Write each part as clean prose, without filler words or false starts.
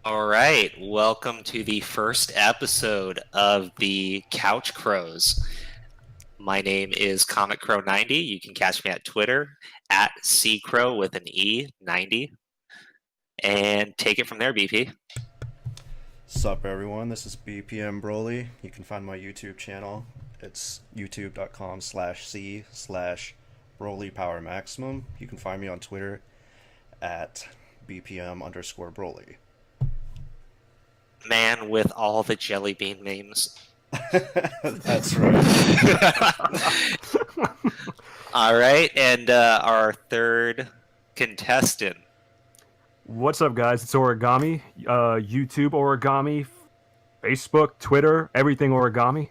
All right, welcome to the first episode of the Couch Crows. My name is Comic Crow 90. You can catch me at Twitter at @CCrow with an E 90. And take it from there, BP. Sup everyone, this is BPM Broly. You can find my YouTube channel. It's youtube.com/c/Broly Power Maximum. You can find me on Twitter at BPM_Broly. Man with all the jelly bean memes. That's right. All right, and our third contestant. What's up, guys? It's Origami. YouTube Origami, Facebook, Twitter, everything Origami.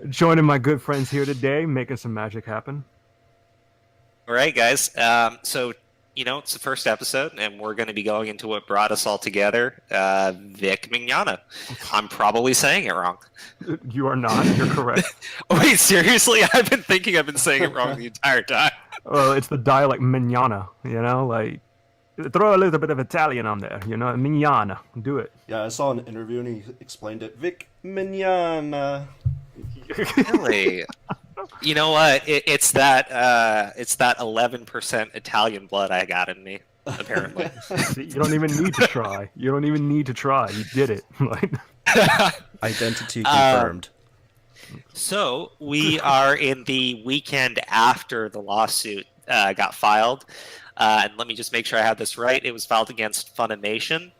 Joining my good friends here today, making some magic happen. All right, guys. So, it's the first episode, and we're going to be going into what brought us all together. Vic Mignogna. I'm probably saying it wrong. You are not. You're correct. Wait, seriously? I've been saying it wrong the entire time. Well, it's the dialect Mignogna, like, throw a little bit of Italian on there, Mignogna. Do it. Yeah, I saw an interview and he explained it. Vic Mignogna. Really? You know what? It's that 11% Italian blood I got in me, apparently. See, you don't even need to try. You did it. Identity confirmed. So we are in the weekend after the lawsuit got filed. And let me just make sure I have this right. It was filed against Funimation,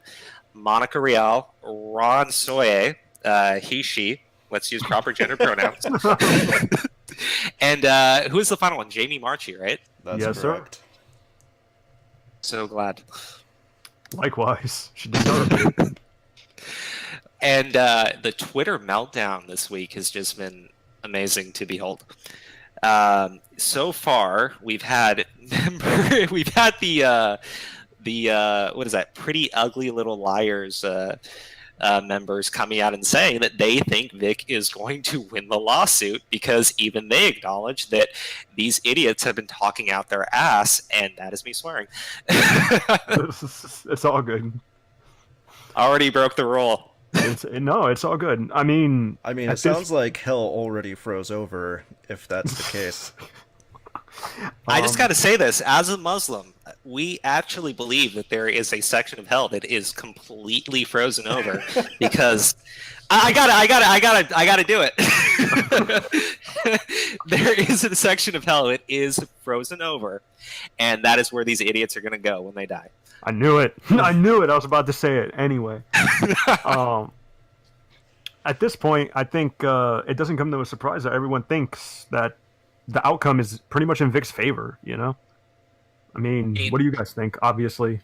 Monica Rial, Ron Soye, he, she. Let's use proper gender pronouns. And who is the final one? Jamie Marchi, right? That's yes, correct. Sir. So glad. Likewise. She deserved it. And the Twitter meltdown this week has just been amazing to behold. So far, we've had the what is that? Pretty Ugly Little Liars members coming out and saying that they think Vic is going to win the lawsuit because even they acknowledge that these idiots have been talking out their ass, and that is me swearing. It's all good. Already broke the rule. It's all good. I mean, it sounds like hell already froze over, if that's the case. I just got to say this, as a Muslim, we actually believe that there is a section of hell that is completely frozen over because I gotta do it. There is a section of hell that is frozen over, and that is where these idiots are gonna go when they die. I knew it. I was about to say it anyway. At this point, I think it doesn't come to a surprise that everyone thinks that the outcome is pretty much in Vic's favor, I mean, what do you guys think? Obviously.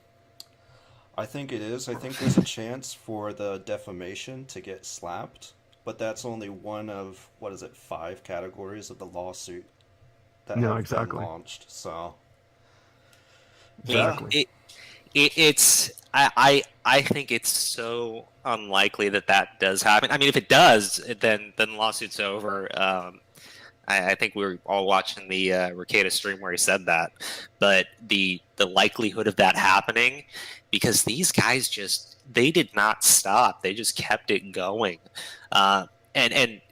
I think it is. I think there's a chance for the defamation to get slapped, but that's only one of, 5 categories of the lawsuit that have been launched, so... Exactly. I think it's so unlikely that does happen. I mean, if it does, then the lawsuit's over. I think we were all watching the Ricada stream where he said that, but the likelihood of that happening, because these guys they did not stop. They just kept it going, I mean,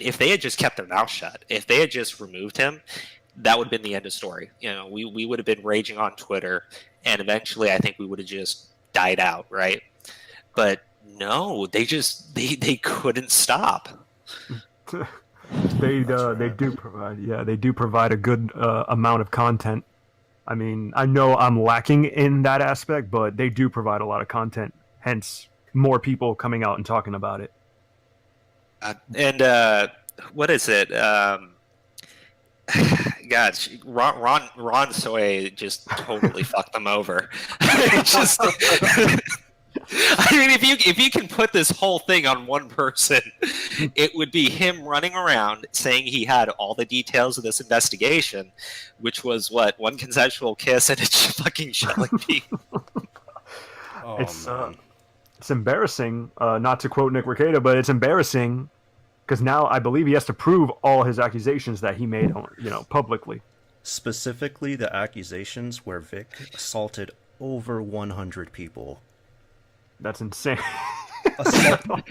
if they had just kept their mouth shut, if they had just removed him, that would have been the end of story. We would have been raging on Twitter, and eventually I think we would have just died out, right? But no, they couldn't stop. They do provide a good amount of content. I mean, I know I'm lacking in that aspect, but they do provide a lot of content. Hence, more people coming out and talking about it. And what is it? God, Ron Soy just totally fucked them over. I mean, if you can put this whole thing on one person, it would be him running around saying he had all the details of this investigation, which was one consensual kiss and a fucking jelly bean. It's embarrassing. Not to quote Nick Ricada, but it's embarrassing because now I believe he has to prove all his accusations that he made, publicly. Specifically, the accusations where Vic assaulted over 100 people. That's insane.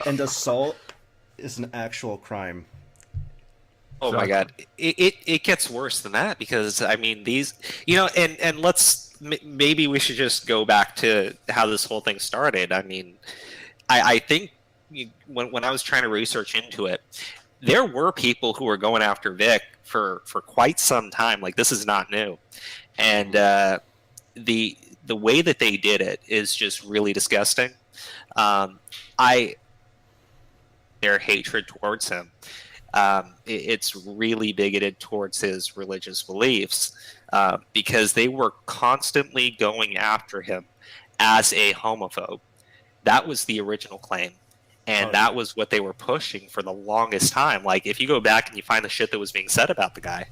Assault is an actual crime. Oh my God, it gets worse than that, because I mean these, and let's maybe we should just go back to how this whole thing started. I mean, I think when I was trying to research into it, there were people who were going after Vic for quite some time. Like, this is not new, and the way that they did it is just really disgusting. Their hatred towards him. It's really bigoted towards his religious beliefs, because they were constantly going after him as a homophobe. That was the original claim, and that was what they were pushing for the longest time. Like, if you go back and you find the shit that was being said about the guy.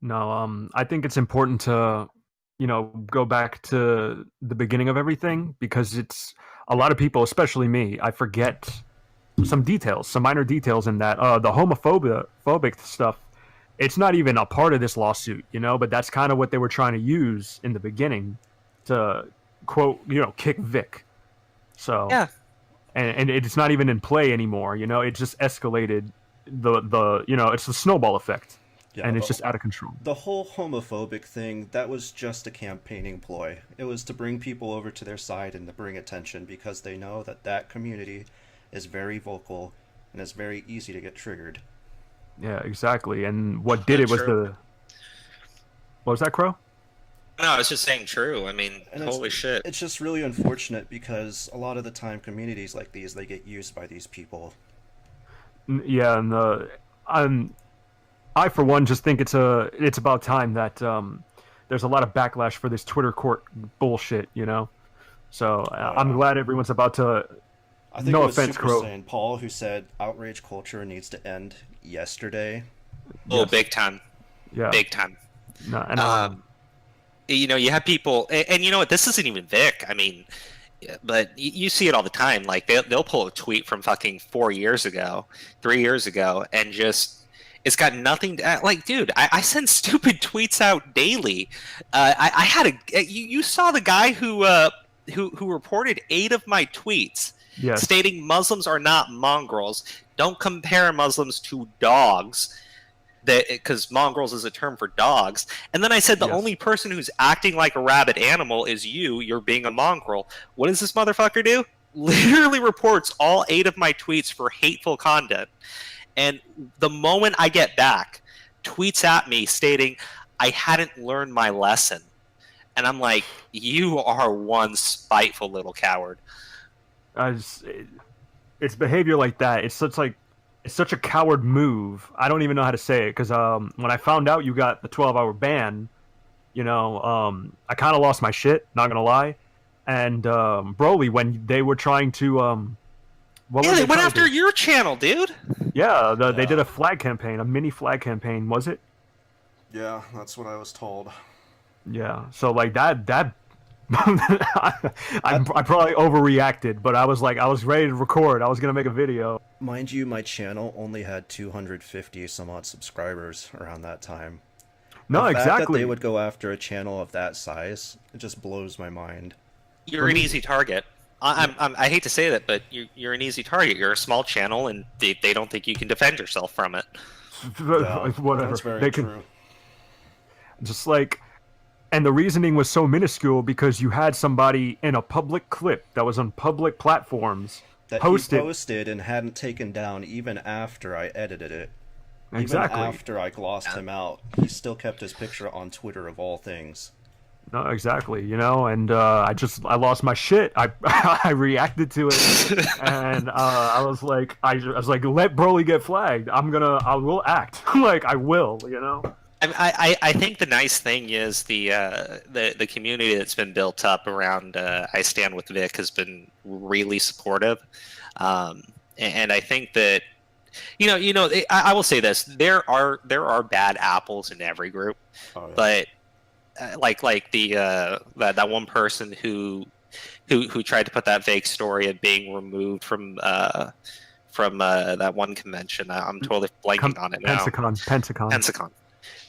No, I think it's important to, go back to the beginning of everything, because it's a lot of people, especially me, I forget some details, some minor details in that. The homophobic stuff, it's not even a part of this lawsuit, but that's kind of what they were trying to use in the beginning to, quote, kick Vic. So, yeah. And it's not even in play anymore, it just escalated it's the snowball effect. Yeah, and it's just out of control. The whole homophobic thing, that was just a campaigning ploy. It was to bring people over to their side and to bring attention, because they know that community is very vocal and it's very easy to get triggered. Yeah, exactly. And what did it was what was that, Crow? No, I was just saying true. I mean, holy shit. It's just really unfortunate, because a lot of the time communities like these, they get used by these people. Yeah, and I, for one, just think it's about time that there's a lot of backlash for this Twitter court bullshit, So I'm glad everyone's about to. I think it was Super Saiyan Paul who said outrage culture needs to end yesterday. Oh, yes. Big time. Yeah, big time. No, and you have people, and you know what? This isn't even Vic. I mean, but you see it all the time. Like, they'll pull a tweet from fucking 3 years ago, and just. It's got nothing to, like, dude, I send stupid tweets out daily. I had you saw the guy who reported 8 of my tweets, yes, stating Muslims are not mongrels. Don't compare Muslims to dogs, because mongrels is a term for dogs. And then I said the only person who's acting like a rabid animal is you. You're being a mongrel. What does this motherfucker do? Literally reports all 8 of my tweets for hateful content. And the moment I get back, tweets at me stating, I hadn't learned my lesson. And I'm like, you are one spiteful little coward. It's behavior like that. It's such a coward move. I don't even know how to say it, because when I found out you got the 12-hour ban, I kind of lost my shit, not going to lie. And Broly, when they were trying to... they went after your channel, dude. Yeah, they did a flag campaign, a mini flag campaign, was it? Yeah, that's what I was told. Yeah, so like that I probably overreacted, but I was ready to record. I was gonna make a video. Mind you, my channel only had 250 some odd subscribers around that time. No, the exactly. fact that they would go after a channel of that size, it just blows my mind. You're an easy target. I hate to say that, but you're an easy target. You're a small channel, and they don't think you can defend yourself from it. Yeah, whatever. That's very true. Just like, and the reasoning was so minuscule because you had somebody in a public clip that was on public platforms that he posted and hadn't taken down even after I edited it. Exactly. Even after I glossed him out, he still kept his picture on Twitter of all things. No, exactly, and I lost my shit. I reacted to it, and I was like, let Broly get flagged. I will act. Like, I will, I think the nice thing is the community that's been built up around I Stand With Vic has been really supportive, and I think that I will say this: there are bad apples in every group, but. Like the that one person who tried to put that fake story of being removed from that one convention. I'm totally blanking on it now. Pensacon.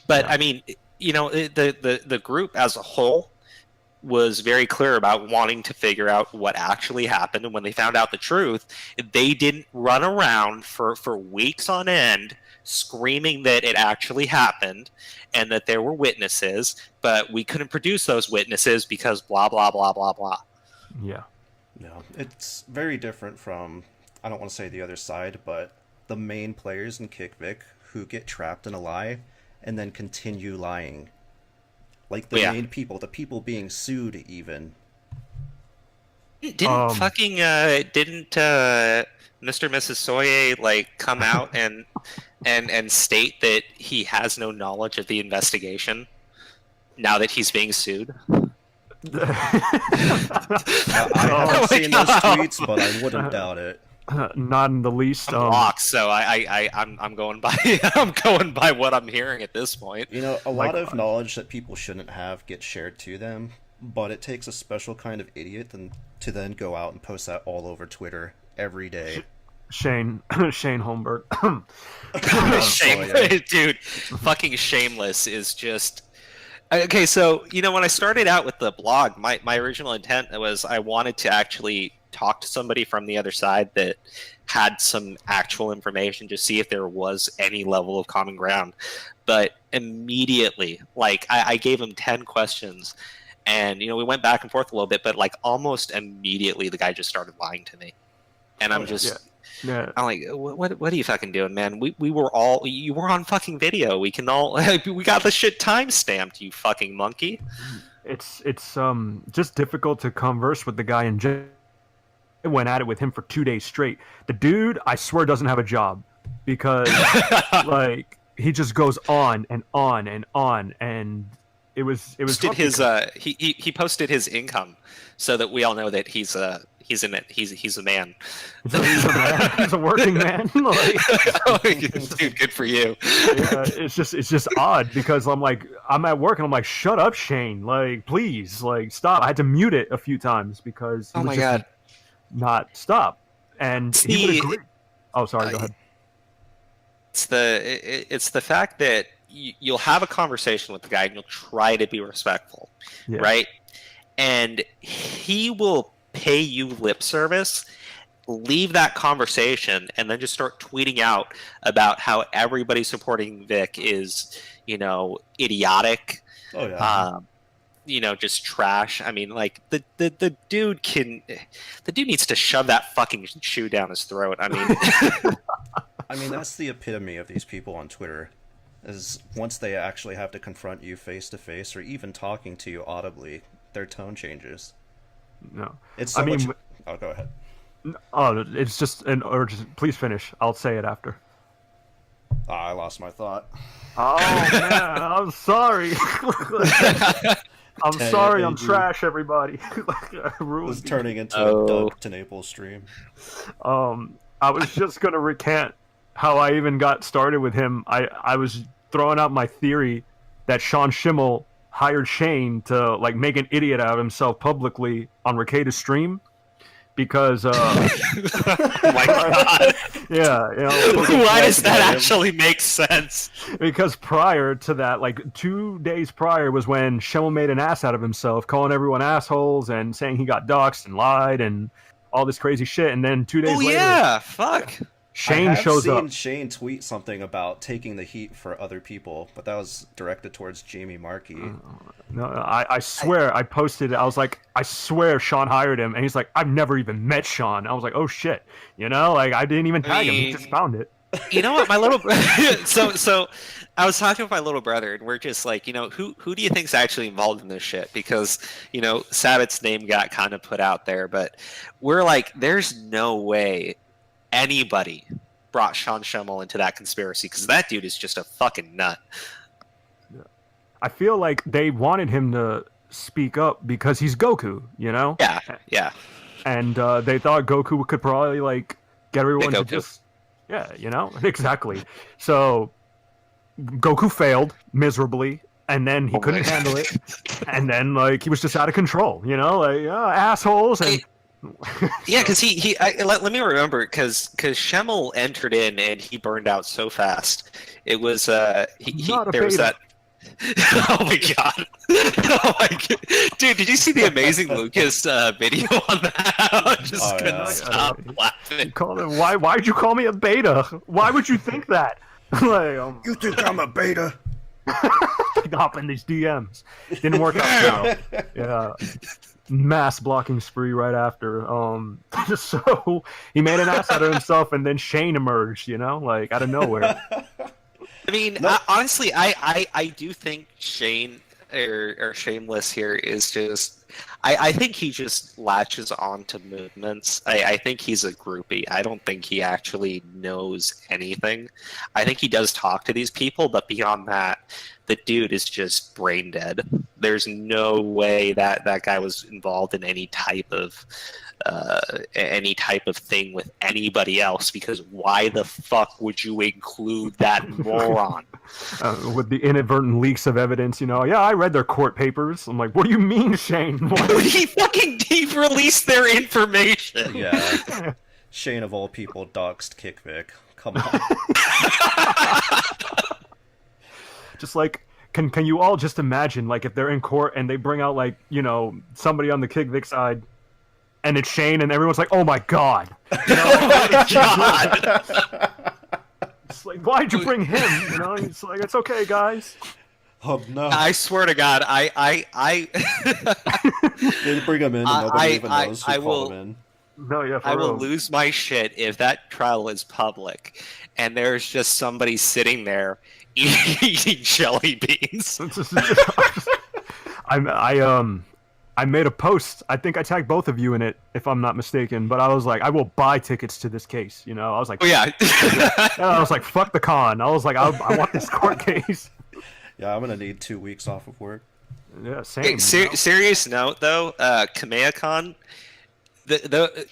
But yeah. I mean, the group as a whole was very clear about wanting to figure out what actually happened, and when they found out the truth, they didn't run around for weeks on end screaming that it actually happened and that there were witnesses, but we couldn't produce those witnesses because blah blah blah blah blah. Yeah. No, it's very different from, I don't want to say the other side, but the main players in Kickvic who get trapped in a lie and then continue lying. Like the main people, the people being sued even. Didn't Mr. and Mrs. Soye like come out and state that he has no knowledge of the investigation now that he's being sued? I haven't seen those tweets, but I wouldn't doubt it. Not in the least. I'm blocked, so I'm going by I'm going by what I'm hearing at this point. You know, a lot of knowledge that people shouldn't have gets shared to them, but it takes a special kind of idiot to then go out and post that all over Twitter every day. Shane Holmberg. Dude, fucking shameless is just. Okay, so, when I started out with the blog, my original intent was I wanted to actually talk to somebody from the other side that had some actual information to see if there was any level of common ground. But immediately, I gave him 10 questions, and, we went back and forth a little bit, but, almost immediately the guy just started lying to me. And I'm just... Yeah. Yeah. I'm like, what are you fucking doing, man? You were on fucking video. We can all, we got the shit time stamped, you fucking monkey. It's just difficult to converse with the guy in jail. I went at it with him for 2 days straight. The dude, I swear, doesn't have a job because he just goes on and on and on, and it was he posted his income so that we all know that he's a man. He's a man. He's a working man. Dude, good for you. Yeah, it's just odd because I'm at work and I'm like, shut up, Shane. Please, stop. I had to mute it a few times because oh my god, not stop. And he would agree. Oh, sorry. Go ahead. It's the fact that you'll have a conversation with the guy and you'll try to be respectful, right? And he will pay you lip service, leave that conversation, and then just start tweeting out about how everybody supporting Vic is, idiotic. Oh yeah. Just trash. I mean, the dude needs to shove that fucking shoe down his throat. I mean, that's the epitome of these people on Twitter. Is once they actually have to confront you face to face, or even talking to you audibly, their tone changes. No, it's so much. Oh, go ahead. Oh, it's just please finish. I'll say it after. I lost my thought. Oh man, I'm sorry. I'm sorry. I'm trash, everybody. It was turning into a Doug to Naples stream. I was just gonna recant how I even got started with him. I was throwing out my theory that Sean Schimmel hired Shane to make an idiot out of himself publicly on Recade's stream because oh my god. Yeah, why does that actually make sense? Because prior to that, 2 days prior was when Schimmel made an ass out of himself, calling everyone assholes and saying he got doxxed and lied and all this crazy shit, and then 2 days later, yeah, fuck, Shane shows up. I've seen Shane tweet something about taking the heat for other people, but that was directed towards Jamie Markey. No, I swear, I posted it. I was like, I swear Sean hired him, and he's like, I've never even met Sean. I was like, oh shit, I didn't even tag him. He just found it. You know what, my little so I was talking with my little brother, and we're just like, who do you think's actually involved in this shit? Because Sabbath's name got kind of put out there, but we're like, there's no way anybody brought Sean Schimmel into that conspiracy because that dude is just a fucking nut. I feel like they wanted him to speak up because he's Goku, Yeah. And they thought Goku could probably get everyone to just, exactly. So Goku failed miserably, and then he couldn't handle it, and then he was just out of control, assholes and. Yeah, because let me remember, because Schimmel entered in and he burned out so fast. It was there was that Oh my god! Oh my god, dude! Did you see the amazing Lucas video on that? I just couldn't stop laughing. Why'd you call me a beta? Why would you think that? Like, You think I'm a beta? hop in these DMs. Didn't work out well. Yeah. Mass blocking spree right after. So he made an ass out of himself, and then Shane emerged, like out of nowhere. I mean, honestly, I do think Shane or Shameless here is just. I think he just latches on to movements. I think he's a groupie. I don't think he actually knows anything. I think he does talk to these people, but beyond that, the dude is just brain dead. There's no way that guy was involved in any type of thing with anybody else, because why the fuck would you include that moron? With the inadvertent leaks of evidence, yeah, I read their court papers. I'm like, what do you mean, Shane? He fucking released their information. Yeah. Shane of all people doxed Vic. Come on. Just like, can you all just imagine, like, if they're in court and they bring out, like, somebody on the Vic side, and it's Shane, and everyone's like, oh my god. Oh my god. It's like, why'd you bring him? It's like, it's okay, guys. Oh no. I swear to God, I They bring him in and nobody even knows who called him in. No, yeah, I will lose my shit if that trial is public and there's just somebody sitting there eating jelly beans. I made a post. I think I tagged both of you in it, if I'm not mistaken. But I was like, I will buy tickets to this case. I was like, oh, yeah. I was like, fuck the con. I was like, I want this court case. Yeah, I'm gonna need 2 weeks off of work. Yeah, same. Hey, serious note though, KamehaCon.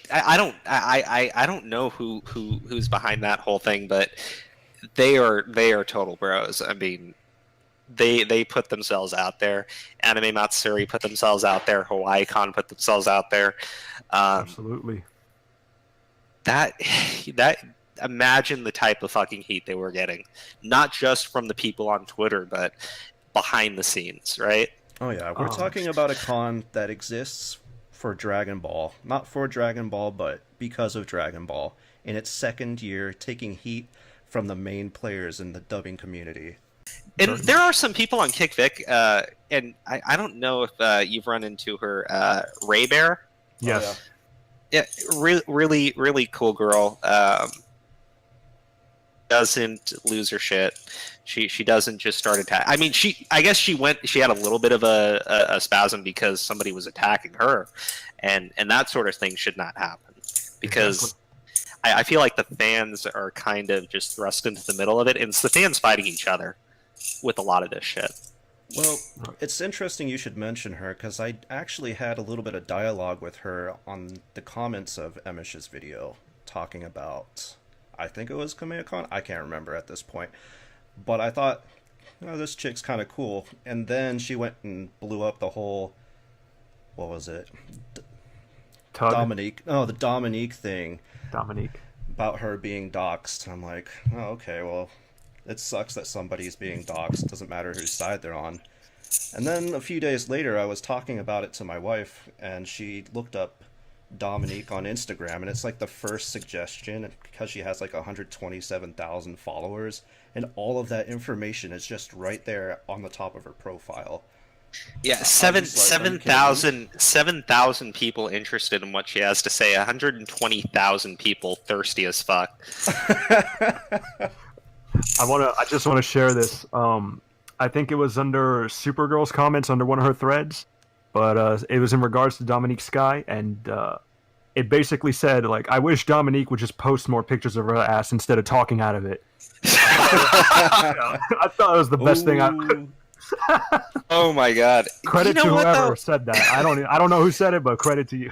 I don't know who's behind that whole thing, but they are total bros. I mean, they put themselves out there. Anime Matsuri put themselves out there. HawaiiCon put themselves out there. Absolutely. That imagine the type of fucking heat they were getting, not just from the people on Twitter, but behind the scenes, right? Oh yeah, we're talking about a con that exists for Dragon Ball, not for Dragon Ball, but because of Dragon Ball, in its second year, taking heat from the main players in the dubbing community. And there are some people on Vic, and I don't know if you've run into her, Ray Bear. Yes. Oh, yeah, really, really cool girl. Doesn't lose her shit. She doesn't just start attacking. I mean, I guess she had a little bit of a spasm because somebody was attacking her, and that sort of thing should not happen, because I feel like the fans are kind of just thrust into the middle of it, and it's the fans fighting each other with a lot of this shit. Well, it's interesting you should mention her, because I actually had a little bit of dialogue with her on the comments of Emish's video, talking about, I think it was KamehaCon? I can't remember at this point. But I thought, this chick's kind of cool. And then she went and blew up the whole, what was it? Dominique. Oh, the Dominique thing. Dominique. About her being doxxed. I'm like, oh, okay, well, it sucks that somebody's being doxxed. It doesn't matter whose side they're on. And then a few days later, I was talking about it to my wife, and she looked up Dominique on Instagram, and it's like the first suggestion, because she has like 127,000 followers, and all of that information is just right there on the top of her profile. Yeah, 7,000 people interested in what she has to say. 120,000 people thirsty as fuck. I just want to share this. I think it was under Supergirl's comments under one of her threads, but it was in regards to Dominique Sky, and it basically said, like, I wish Dominique would just post more pictures of her ass instead of talking out of it. I thought it was the best thing I could. Oh my god! Credit to whoever said that. I don't know who said it, but credit to you.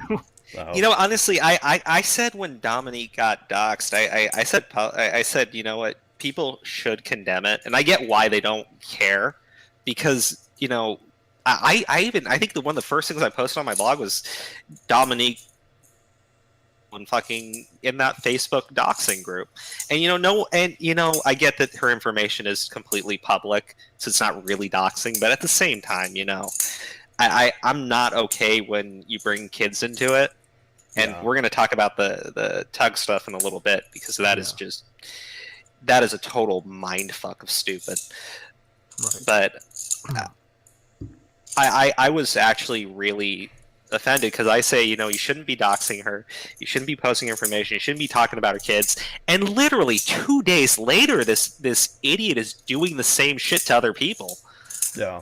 Wow. Honestly, I said when Dominique got doxxed, I said, you know what? People should condemn it, and I get why they don't care, because I think one of the first things I posted on my blog was Dominique in that Facebook doxing group. And I get that her information is completely public, so it's not really doxing, but at the same time, I'm not okay when you bring kids into it. And we're going to talk about the tug stuff in a little bit, because that is a total mind fuck of stupid. Right. But I was actually really offended, because I say, you shouldn't be doxing her, you shouldn't be posting information, you shouldn't be talking about her kids, and literally 2 days later, this idiot is doing the same shit to other people. Yeah.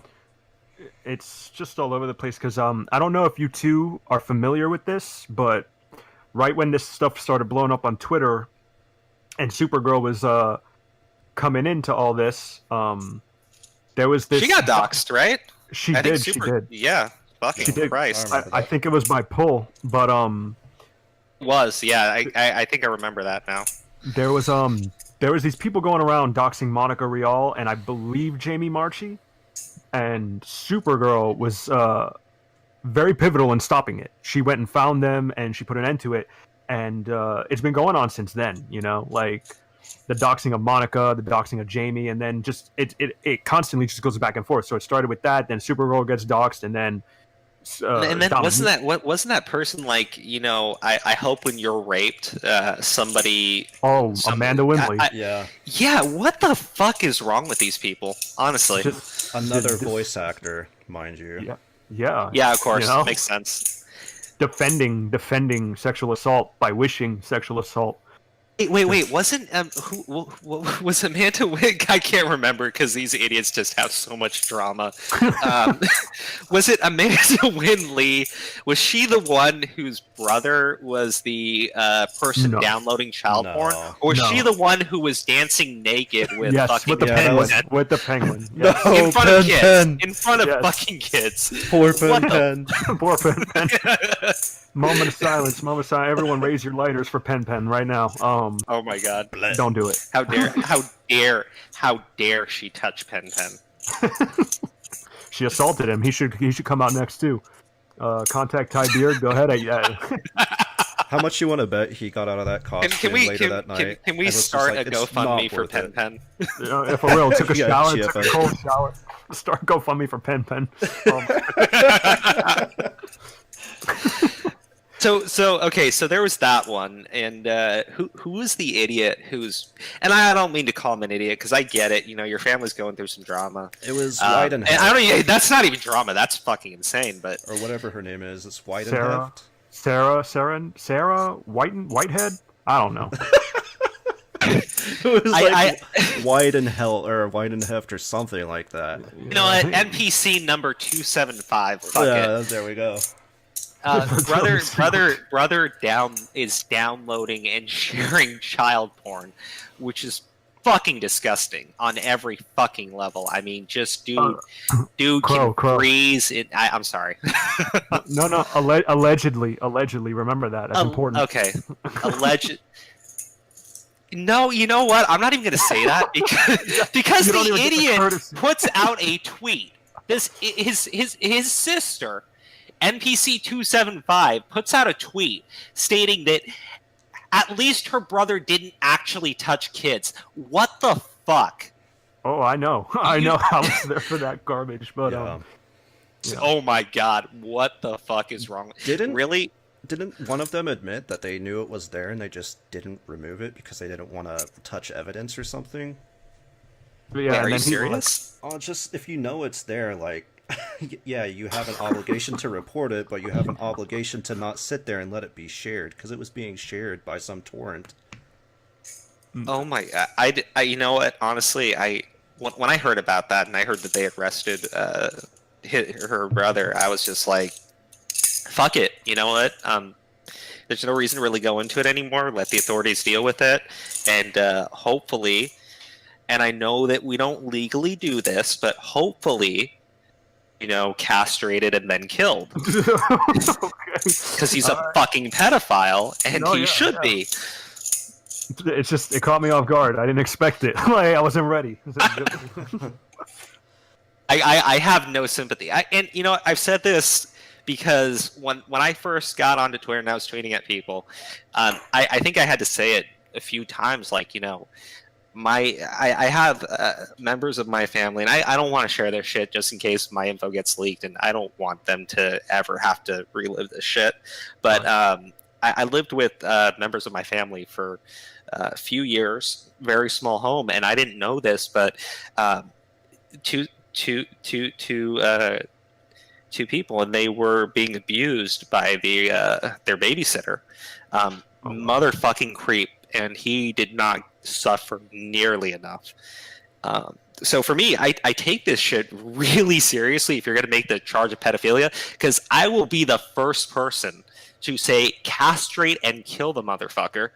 It's just all over the place, because I don't know if you two are familiar with this, but right when this stuff started blowing up on Twitter, and Supergirl was coming into all this, there was this... She got doxed, right? She did. Yeah. Fucking she did. Christ. I think it was by pull, but yeah, I think I remember that now. There was these people going around doxing Monica Rial and I believe Jamie Marchi, and Supergirl was very pivotal in stopping it. She went and found them and she put an end to it, and it's been going on since then. Like the doxing of Monica, the doxing of Jamie, and then just it constantly just goes back and forth. So it started with that, then Supergirl gets doxed, and then wasn't that person like, I hope when you're raped, somebody... Amanda Windley. Yeah, what the fuck is wrong with these people, honestly? Another voice actor, mind you. Yeah, of course. Makes sense. Defending sexual assault by wishing sexual assault. Wait, wasn't who was Amanda Wick? I can't remember, because these idiots just have so much drama. Was it Amanda Wynn Lee? Was she the one whose brother was the person downloading child porn, or was she the one who was dancing naked with with the penguin? With the penguin, yes. In front of kids, in front of fucking kids. Poor Pen. Poor Pen. Moment of silence. Everyone raise your lighters for Pen right now. Oh my God! Don't do it. How dare she touch Pen? She assaulted him. He should come out next too. Contact Ty Beard. Go ahead. How much you want to bet he got out of that costume later that night? Can we start a GoFundMe for Pen? For real, took a shower, took a cold shower. Start GoFundMe for Pen. So there was that one, and who was the idiot who's... And I don't mean to call him an idiot, because I get it. Your family's going through some drama. It was White and Heft. I don't. That's not even drama. That's fucking insane. But or whatever her name is, it's White and Heft. Sarah Whitehead. I don't know. It was like White and Hell or White and Heft or something like that. NPC number 275. There we go. Brother is downloading and sharing child porn, which is fucking disgusting on every fucking level. I mean, just dude can freeze it. I'm sorry. No. Allegedly. Remember that. That's important. Okay. Alleged. No, you know what? I'm not even going to say that because the idiot puts out a tweet. His sister, NPC 275, puts out a tweet stating that at least her brother didn't actually touch kids. What the fuck? Oh, I know. I was there for that garbage, but Oh my God, what the fuck is wrong? Didn't one of them admit that they knew it was there and they just didn't remove it because they didn't want to touch evidence or something? Yeah, wait, are you serious? Just if you know it's there, like, yeah, you have an obligation to report it, but you have an obligation to not sit there and let it be shared, because it was being shared by some torrent. Oh my God. I you know what? Honestly, when I heard about that and I heard that they arrested her brother, I was just like, fuck it. You know what? There's no reason to really go into it anymore. Let the authorities deal with it. And hopefully, and I know that we don't legally do this, but hopefully, castrated and then killed. Because he's a fucking pedophile, and he should be. It's just, it caught me off guard. I didn't expect it. I wasn't ready. I have no sympathy. And I've said this because when I first got onto Twitter and I was tweeting at people, I think I had to say it a few times, like, you know, I have members of my family, and I don't want to share their shit just in case my info gets leaked, and I don't want them to ever have to relive this shit. But I lived with members of my family for a few years, very small home, and I didn't know this, but two people, and they were being abused by their babysitter, motherfucking creep, and he did not suffer nearly enough. So for me, I take this shit really seriously if you're going to make the charge of pedophilia, because I will be the first person to say castrate and kill the motherfucker,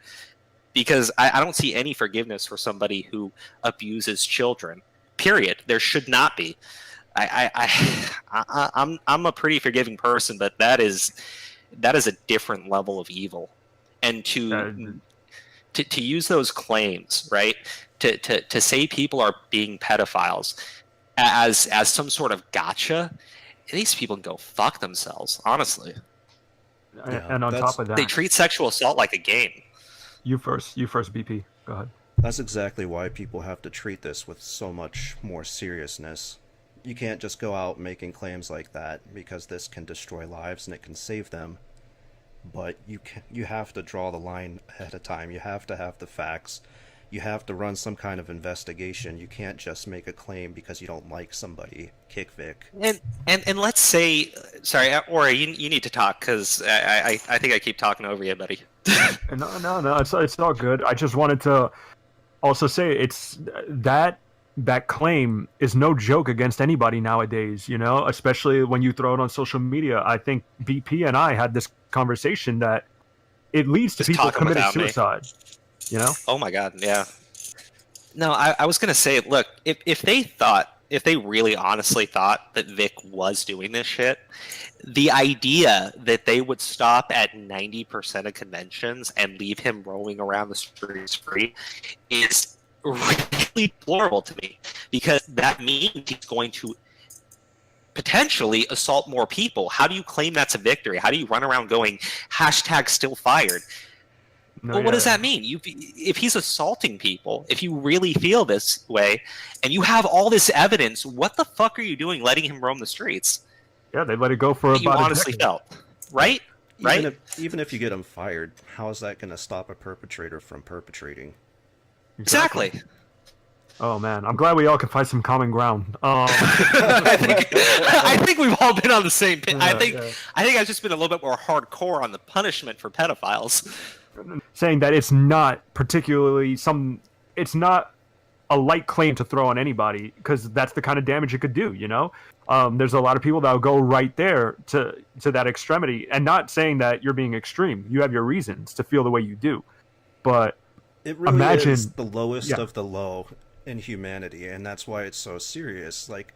because I don't see any forgiveness for somebody who abuses children. Period. There should not be. I'm a pretty forgiving person, but that is a different level of evil, and to use those claims, right? To say people are being pedophiles as some sort of gotcha, these people can go fuck themselves, honestly. Yeah, and on top of that, they treat sexual assault like a game. You first, BP. Go ahead. That's exactly why people have to treat this with so much more seriousness. You can't just go out making claims like that, because this can destroy lives and it can save them. But you have to draw the line ahead of time. You have to have the facts. You have to run some kind of investigation. You can't just make a claim because you don't like somebody. Kick Vic. And let's say, sorry, Ori, you need to talk, because I think I keep talking over you, buddy. No, it's all good. I just wanted to also say it's that claim is no joke against anybody nowadays, you know, especially when you throw it on social media. I think BP and I had this conversation that it leads to people committing suicide, you know? Oh my God, yeah. No, I was going to say, look, if they really honestly thought that Vic was doing this shit, the idea that they would stop at 90% of conventions and leave him roaming around the streets free is really deplorable to me, because that means he's going to potentially assault more people. How do you claim that's a victory? How do you run around going #StillFired? Well, what does that mean? If he's assaulting people, if you really feel this way, and you have all this evidence, what the fuck are you doing letting him roam the streets? Yeah, they let it go for about you honestly felt, right? Even if you get him fired, how is that going to stop a perpetrator from perpetrating? Exactly. Oh man, I'm glad we all can find some common ground. I think we've all been on the same page. I think I've just been a little bit more hardcore on the punishment for pedophiles. Saying that it's not particularly it's not a light claim to throw on anybody, because that's the kind of damage it could do, you know? There's a lot of people that will go right there to that extremity, and not saying that you're being extreme. You have your reasons to feel the way you do. But it really imagine, is the lowest of the low in humanity, and that's why it's so serious. Like,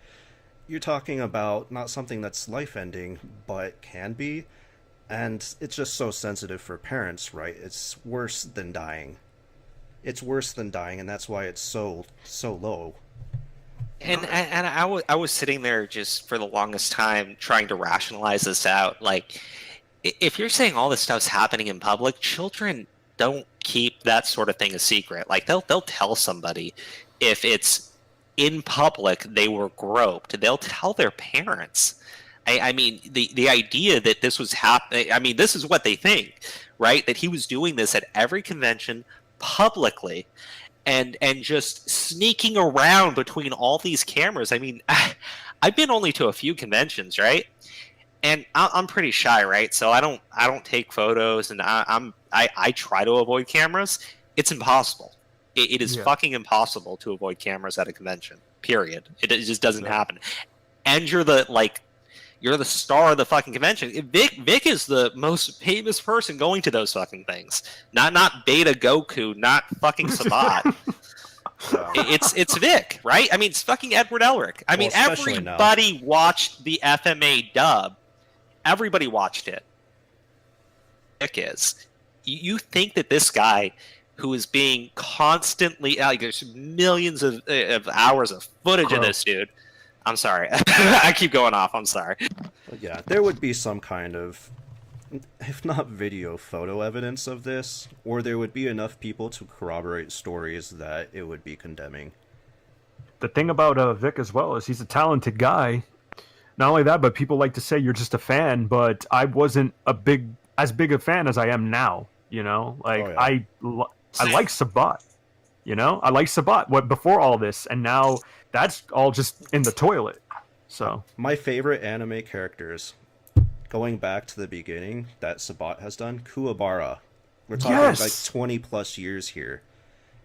you're talking about not something that's life-ending, but can be, and it's just so sensitive for parents, right? It's worse than dying. It's worse than dying, and that's why it's so low. And I was sitting there just for the longest time trying to rationalize this out. Like, if you're saying all this stuff's happening in public, children don't keep that sort of thing a secret. Like, they'll tell somebody if it's in public they were groped. They'll tell their parents. I mean, the idea that this was happening, I mean, this is what they think, right? That he was doing this at every convention publicly and just sneaking around between all these cameras. I mean, I've been only to a few conventions, right? And I'm pretty shy, right? So I don't take photos, and I try to avoid cameras. It's impossible. It is fucking impossible to avoid cameras at a convention. Period. It just doesn't happen. And you're the star of the fucking convention. Vic is the most famous person going to those fucking things. Not Beta Goku, not fucking Sabat. It's Vic, right? I mean, it's fucking Edward Elric. I mean, everybody watched the FMA dub. Everybody watched it. Vic is. You think that this guy, who is being constantly, like, there's millions of hours of footage of this dude. I'm sorry. I keep going off. I'm sorry. But yeah, there would be some kind of, if not video, photo evidence of this, or there would be enough people to corroborate stories that it would be condemning. The thing about Vic as well is he's a talented guy. Not only that, but people like to say you're just a fan, but I wasn't as big a fan as I am now, you know? Like, I like Sabat, you know? I like Sabat before all this, and now that's all just in the toilet. So my favorite anime characters, going back to the beginning, that Sabat has done, Kuwabara. We're talking like 20 plus years here.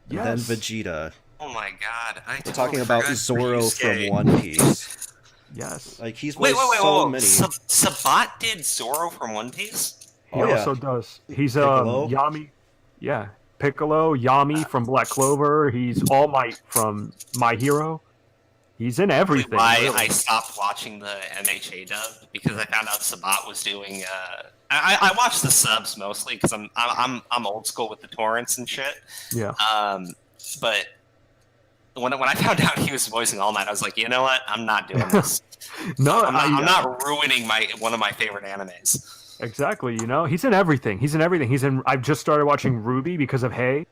And then Vegeta. Oh my god! We're talking about Zoro from One Piece. Yes. Like he's voiced so many. Sabat did Zoro from One Piece. He also does. He's Yami. Yeah, Piccolo, Yami from Black Clover. He's All Might from My Hero. He's in everything. Why I stopped watching the MHA dub because I found out Sabat was doing. I watched the subs mostly because I'm old school with the torrents and shit. Yeah. But when I found out he was voicing All Might, I was like, you know what? I'm not doing this. No, I'm not ruining one of my favorite animes. Exactly. You know, he's in everything. He's in everything. I've just started watching Ruby because of Hey.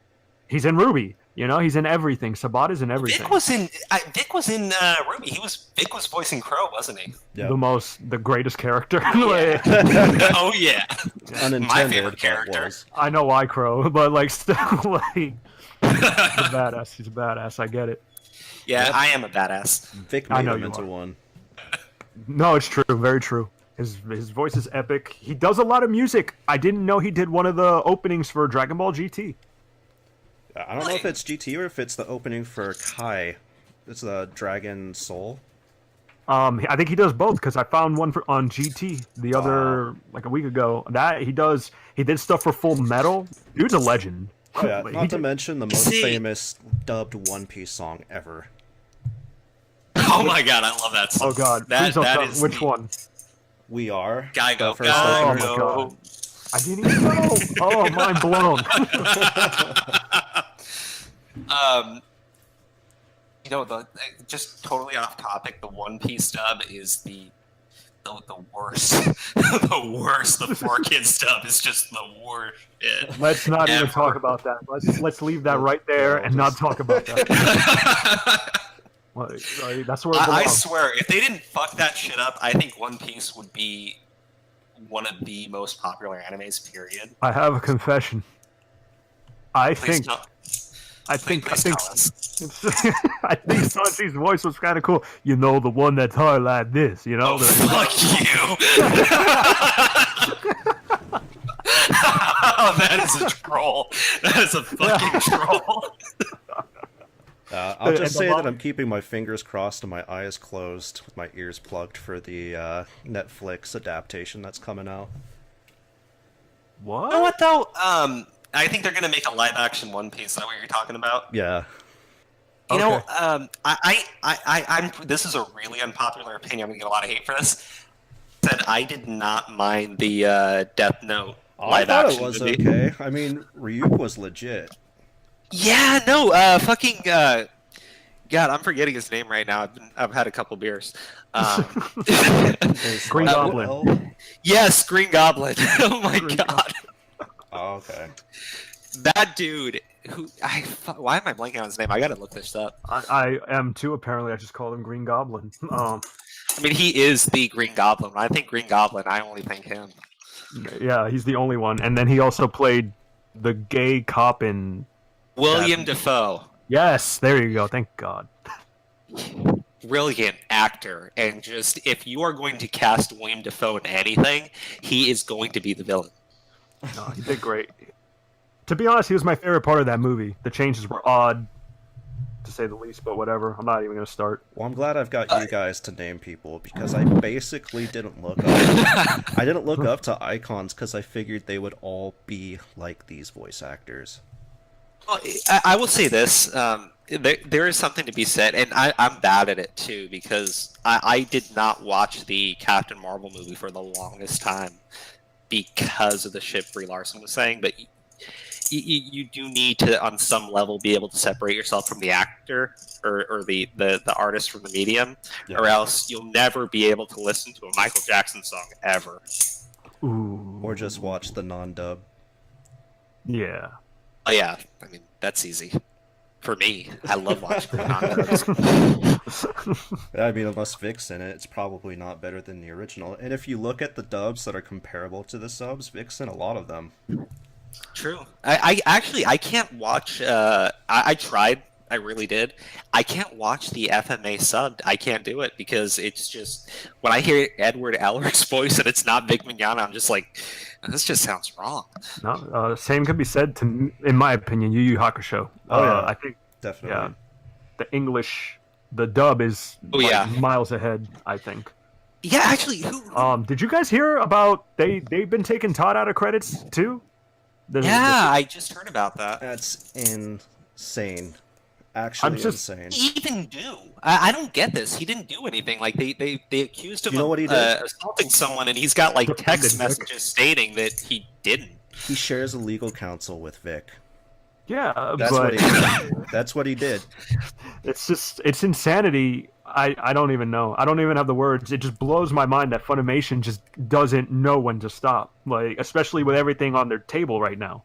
He's in Ruby. You know, he's in everything. Sabat is in everything. Vic was in Ruby. Vic was voicing Crow, wasn't he? Yeah. The greatest character. Yeah. Oh yeah. My favorite character. I know why Crow, but like still like he's a badass. He's a badass. I get it. Yeah, I am a badass. Vic made him into one. No, it's true. Very true. His voice is epic. He does a lot of music. I didn't know he did one of the openings for Dragon Ball GT. I don't know if it's GT or if it's the opening for Kai. It's the Dragon Soul. I think he does both because I found one on GT the other like a week ago. He did stuff for Full Metal. Dude's a legend. Oh, yeah, not to mention the most famous dubbed One Piece song ever. Oh my god, I love that song. Oh god, that is which one? We Are. Guy Go. Oh my god. I didn't even know. Oh, mind blown. You know, just totally off topic, the One Piece dub is the worst. The worst. The 4Kids dub is just the worst shit. Let's not even talk about that. Let's leave that right there and not talk about that. That's where I swear, if they didn't fuck that shit up, I think One Piece would be one of the most popular animes, period. I have a confession. I think Sanji's voice was kind of cool. You know, the one that's hard like this, you know? Oh, fuck you! Oh, that is a troll. That is a fucking troll. I'll just say that I'm keeping my fingers crossed and my eyes closed with my ears plugged for the Netflix adaptation that's coming out. What? You know what, though? I think they're going to make a live-action One Piece. Is that what you're talking about? Yeah. You know, I'm. This is a really unpopular opinion. I'm going to get a lot of hate for this. That I did not mind the Death Note live action. I thought it was okay. I mean, Ryuk was legit. Yeah, no, fucking, God, I'm forgetting his name right now. I've had a couple beers. Green Goblin. Yes, Green Goblin. Oh my god. Oh, okay. That dude, why am I blanking on his name? I gotta look this up. I am too, apparently. I just called him Green Goblin. I mean, he is the Green Goblin. When I think Green Goblin, I only think him. Yeah, he's the only one. And then he also played the gay cop in... William Dafoe. Yes, there you go. Thank God. Brilliant actor. And just, if you are going to cast William Dafoe in anything, he is going to be the villain. No, he did great. To be honest, he was my favorite part of that movie. The changes were odd, to say the least, but whatever. I'm not even going to start. Well, I'm glad I've got you guys to name people, because I basically didn't look up. I didn't look up to icons because I figured they would all be like these voice actors. Well, I will say this. There is something to be said, and I'm bad at it too, because I did not watch the Captain Marvel movie for the longest time because of the shit Brie Larson was saying, but you do need to, on some level, be able to separate yourself from the actor or the artist from the medium, or else you'll never be able to listen to a Michael Jackson song ever. Ooh. Or just watch the non-dub. Yeah. Oh yeah, I mean that's easy. For me, I love watching the non-dubs. I mean, unless Vic's in it, it's probably not better than the original. And if you look at the dubs that are comparable to the subs, Vic's in a lot of them. True. I actually I can't watch. I tried. I really did. I can't watch the FMA subbed. I can't do it because it's just when I hear Edward Elric's voice and it's not Vic Mignogna, I'm just like, this just sounds wrong. No, same could be said to, in my opinion, Yu Yu Hakusho. Yeah, I think definitely. Yeah, the English, the dub is miles ahead. I think. Yeah, actually, did you guys hear about they've been taking Todd out of credits too? I just heard about that. That's insane. Actually, insane. He didn't do. I don't get this. He didn't do anything. Like they accused him of assaulting someone, and he's got like text messages stating that he didn't. He shares a legal counsel with Vic. Yeah, that's what he did. That's what he did. It's insanity. I don't even know. I don't even have the words. It just blows my mind that Funimation just doesn't know when to stop. Like, especially with everything on their table right now.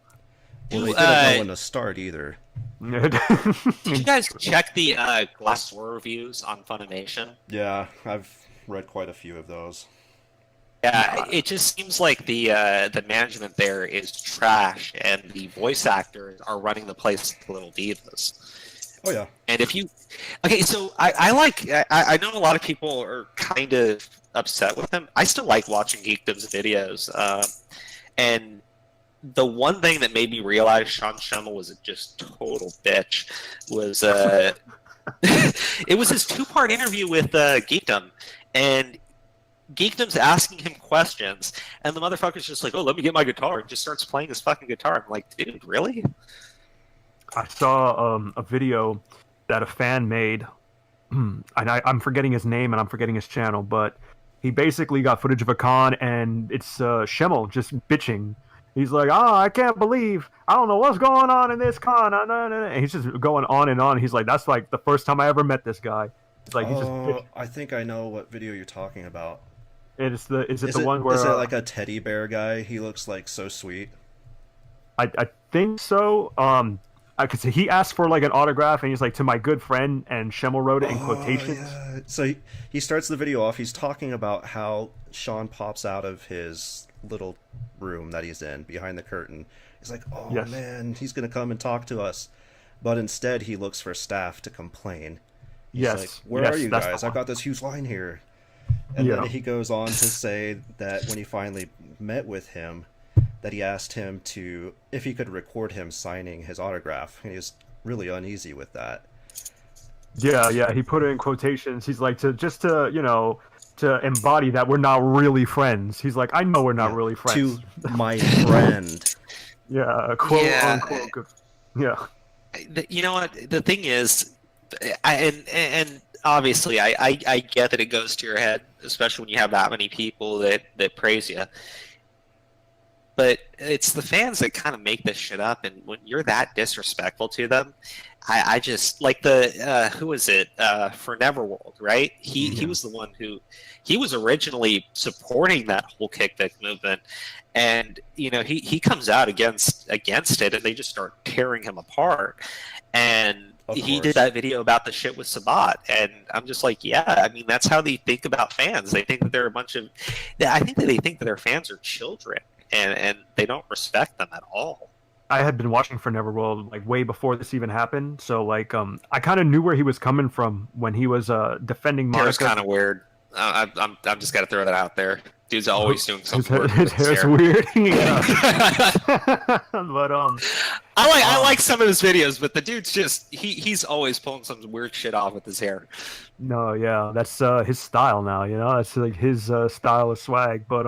Well, they didn't know when to start either. Did you guys check the Glassdoor reviews on Funimation? Yeah, I've read quite a few of those. Yeah, it just seems like the management there is trash, and the voice actors are running the place like little divas. Oh yeah. And if you, so I know a lot of people are kind of upset with them. I still like watching Geekdom's videos, and the one thing that made me realize Sean Schemmel was a just total bitch was it was his 2-part interview with Geekdom, and Geekdom's asking him questions, and the motherfucker's just like, "Oh, let me get my guitar," and just starts playing his fucking guitar. I'm like, dude, really? I saw a video that a fan made, and I'm forgetting his name and I'm forgetting his channel, but he basically got footage of a con, and it's Schemmel just bitching. He's like, I can't believe, I don't know what's going on in this con. And he's just going on and on. He's like, that's like the first time I ever met this guy. It's like, I think I know what video you're talking about. And is it the one where... Is it like a teddy bear guy? He looks like so sweet. I think so. I could say he asked for like an autograph, and he's like, to my good friend, and Schemmel wrote it in quotations. Yeah. So he starts the video off, he's talking about how Sean pops out of his little room that he's in behind the curtain. He's like, man, he's gonna come and talk to us, but instead he looks for staff to complain. He's like, where are you guys? I've got this huge line here. And then he goes on to say that when he finally met with him, that he asked him if he could record him signing his autograph, and he was really uneasy with that. Yeah, he put it in quotations. He's like, to embody that we're not really friends. He's like, I know we're not really friends. To my friend. Quote unquote. Yeah. You know what? The thing is, and obviously, I get that it goes to your head, especially when you have that many people that praise you. But it's the fans that kind of make this shit up, and when you're that disrespectful to them, I just like who was it for Neverworld, right? He was the one he was originally supporting that whole kickback movement, and he comes out against it, and they just start tearing him apart. And he did that video about the shit with Sabat, and I'm just like, yeah, I mean, that's how they think about fans. They think that they're I think that they think that their fans are children, and they don't respect them at all. I had been watching for Neverworld like way before this even happened, so like I kind of knew where he was coming from when he was defending Monica. Hair's kind of weird. I'm just got to throw that out there. Dude's always doing something. His hair's weird. Yeah. But I like some of his videos, but the dude's just he's always pulling some weird shit off with his hair. No, yeah, that's his style now. That's like his style of swag. But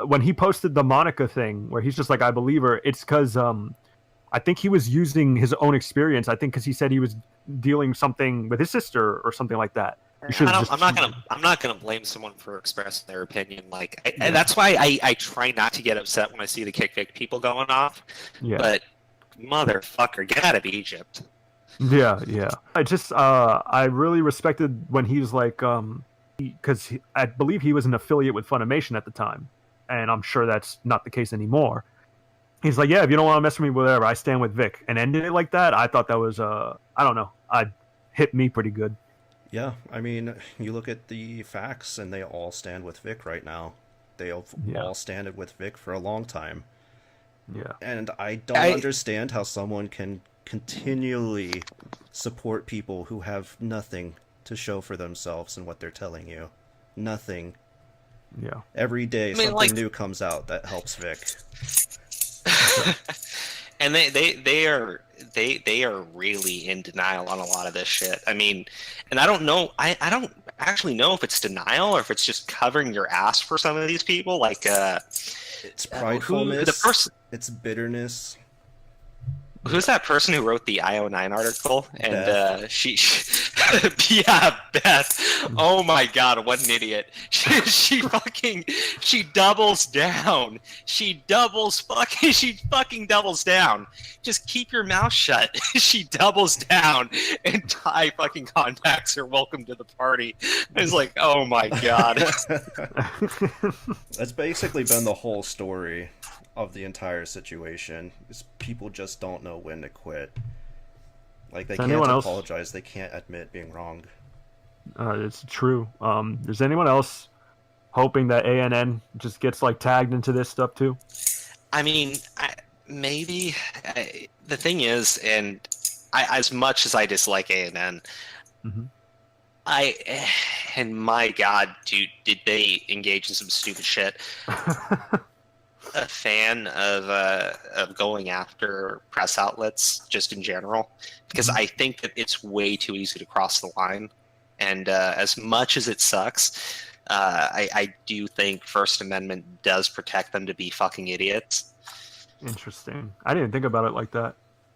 when he posted the Monica thing, where he's just like, I believe her, it's because I think he was using his own experience. I think because he said he was dealing something with his sister or something like that. You should just. I'm not gonna blame someone for expressing their opinion. Like, and that's why I try not to get upset when I see the kick Vic people going off. Yeah. But motherfucker, get out of Egypt. Yeah, yeah. I really respected when he was like, because I believe he was an affiliate with Funimation at the time, and I'm sure that's not the case anymore. He's like, yeah, if you don't want to mess with me, whatever, I stand with Vic, and ended it like that. I thought that was, I don't know, hit me pretty good. Yeah, I mean, you look at the facts, and they all stand with Vic right now. They all standed with Vic for a long time. Yeah. And I don't understand how someone can continually support people who have nothing to show for themselves in what they're telling you. Nothing. Yeah. Every day something new comes out that helps Vic. And they are really in denial on a lot of this shit. I mean, and I don't know. I don't actually know if it's denial or if it's just covering your ass for some of these people. Like, it's pridefulness. It's bitterness. Who's that person who wrote the IO9 article? And she yeah, Beth. Oh my god, what an idiot. She doubles down. She fucking doubles down. Just keep your mouth shut. She doubles down, and Thai fucking contacts her. Welcome to the party. It's like, oh my god. That's basically been the whole story of the entire situation. Is people just don't know when to quit. Like, they can't apologize. They can't admit being wrong. It's true. Is anyone else hoping that ANN just gets like tagged into this stuff too? I mean, maybe. The thing is, and as much as I dislike ANN, and my god, dude, did they engage in some stupid shit? A fan of going after press outlets just in general, because I think that it's way too easy to cross the line. And as much as it sucks, I do think First Amendment does protect them to be fucking idiots. Interesting. I didn't think about it like that.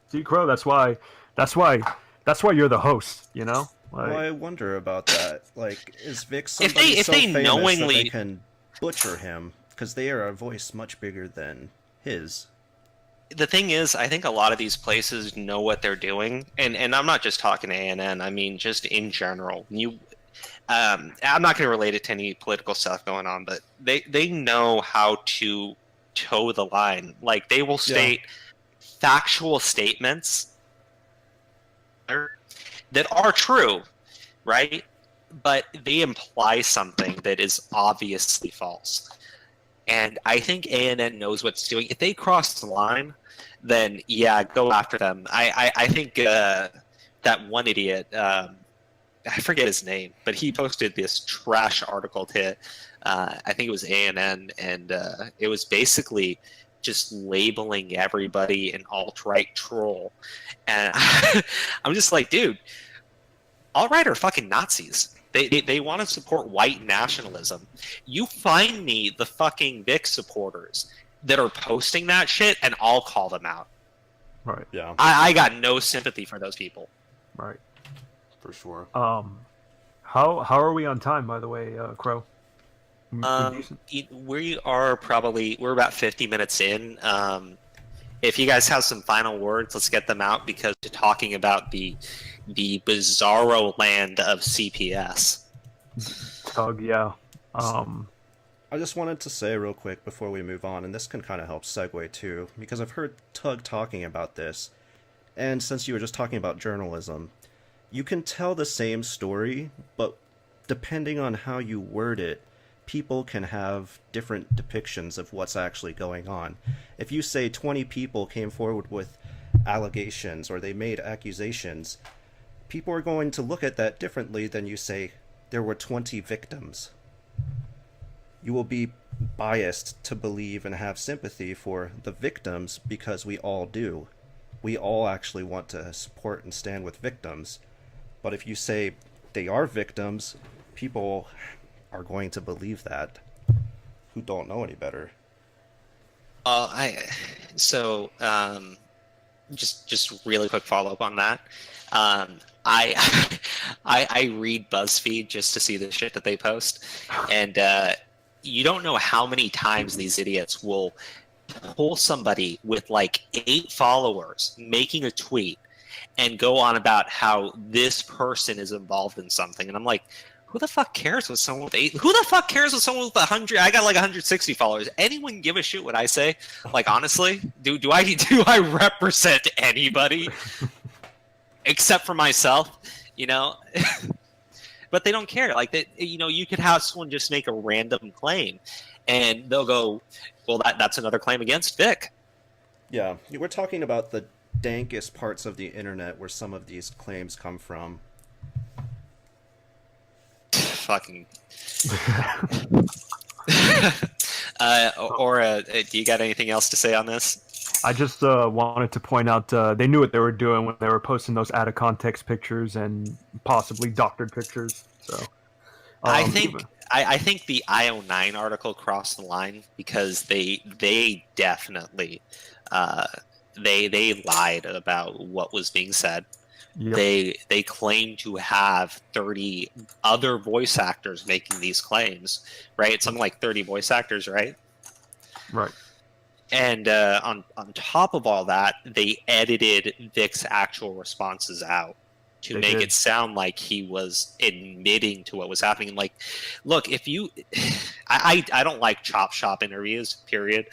See, Crow, that's why you're the host, you know? Like, well, I wonder about that. Like, is Vic somebody so famous that they can butcher him? Because they are a voice much bigger than his. The thing is, I think a lot of these places know what they're doing, and I'm not just talking ANN. I mean, just in general. I'm not going to relate it to any political stuff going on, but they know how to toe the line. Like, they will state factual statements that are true, right? But they imply something that is obviously false. And I think ANN knows what it's doing. If they cross the line, then yeah, go after them. I think that one idiot, I forget his name, but he posted this trash article to, I think it was ANN, and it was basically just labeling everybody an alt-right troll. And I'm just like, dude, alt-right are fucking Nazis. They want to support white nationalism. You find me the fucking Vic supporters that are posting that shit, and I'll call them out. Right. Yeah. I got no sympathy for those people. Right. For sure. How are we on time, by the way, Crow? We are we're about 50 minutes in. If you guys have some final words, let's get them out, because we're talking about the bizarro land of CPS. Tug, yeah. I just wanted to say real quick before we move on, and this can kind of help segue too, because I've heard Tug talking about this, and since you were just talking about journalism, you can tell the same story, but depending on how you word it, people can have different depictions of what's actually going on. If you say 20 people came forward with allegations or they made accusations, people are going to look at that differently than you say there were 20 victims. You will be biased to believe and have sympathy for the victims because we all do. We all actually want to support and stand with victims. But if you say they are victims, people are going to believe that who don't know any better. Just really quick follow up on that. I read BuzzFeed just to see the shit that they post, and you don't know how many times these idiots will pull somebody with like 8 followers making a tweet and go on about how this person is involved in something, and I'm like, who the fuck cares with someone with 8? Who the fuck cares with someone with 100? I got like 160 followers. Anyone give a shit what I say? Like, honestly, do I represent anybody except for myself? You know. But they don't care. Like, that, you know, you could have someone just make a random claim, and they'll go, "Well, that's another claim against Vic." Yeah, we're talking about the dankest parts of the internet where some of these claims come from. Fucking. Aura, do you got anything else to say on this? I just wanted to point out they knew what they were doing when they were posting those out of context pictures and possibly doctored pictures. So I think the IO9 article crossed the line because they definitely they lied about what was being said. Yep. They claim to have 30 other voice actors making these claims, right? It's something like 30 voice actors, right? Right. And on top of all that, they edited Vic's actual responses out to make it sound like he was admitting to what was happening. Like, look, if you, I don't like chop shop interviews, period,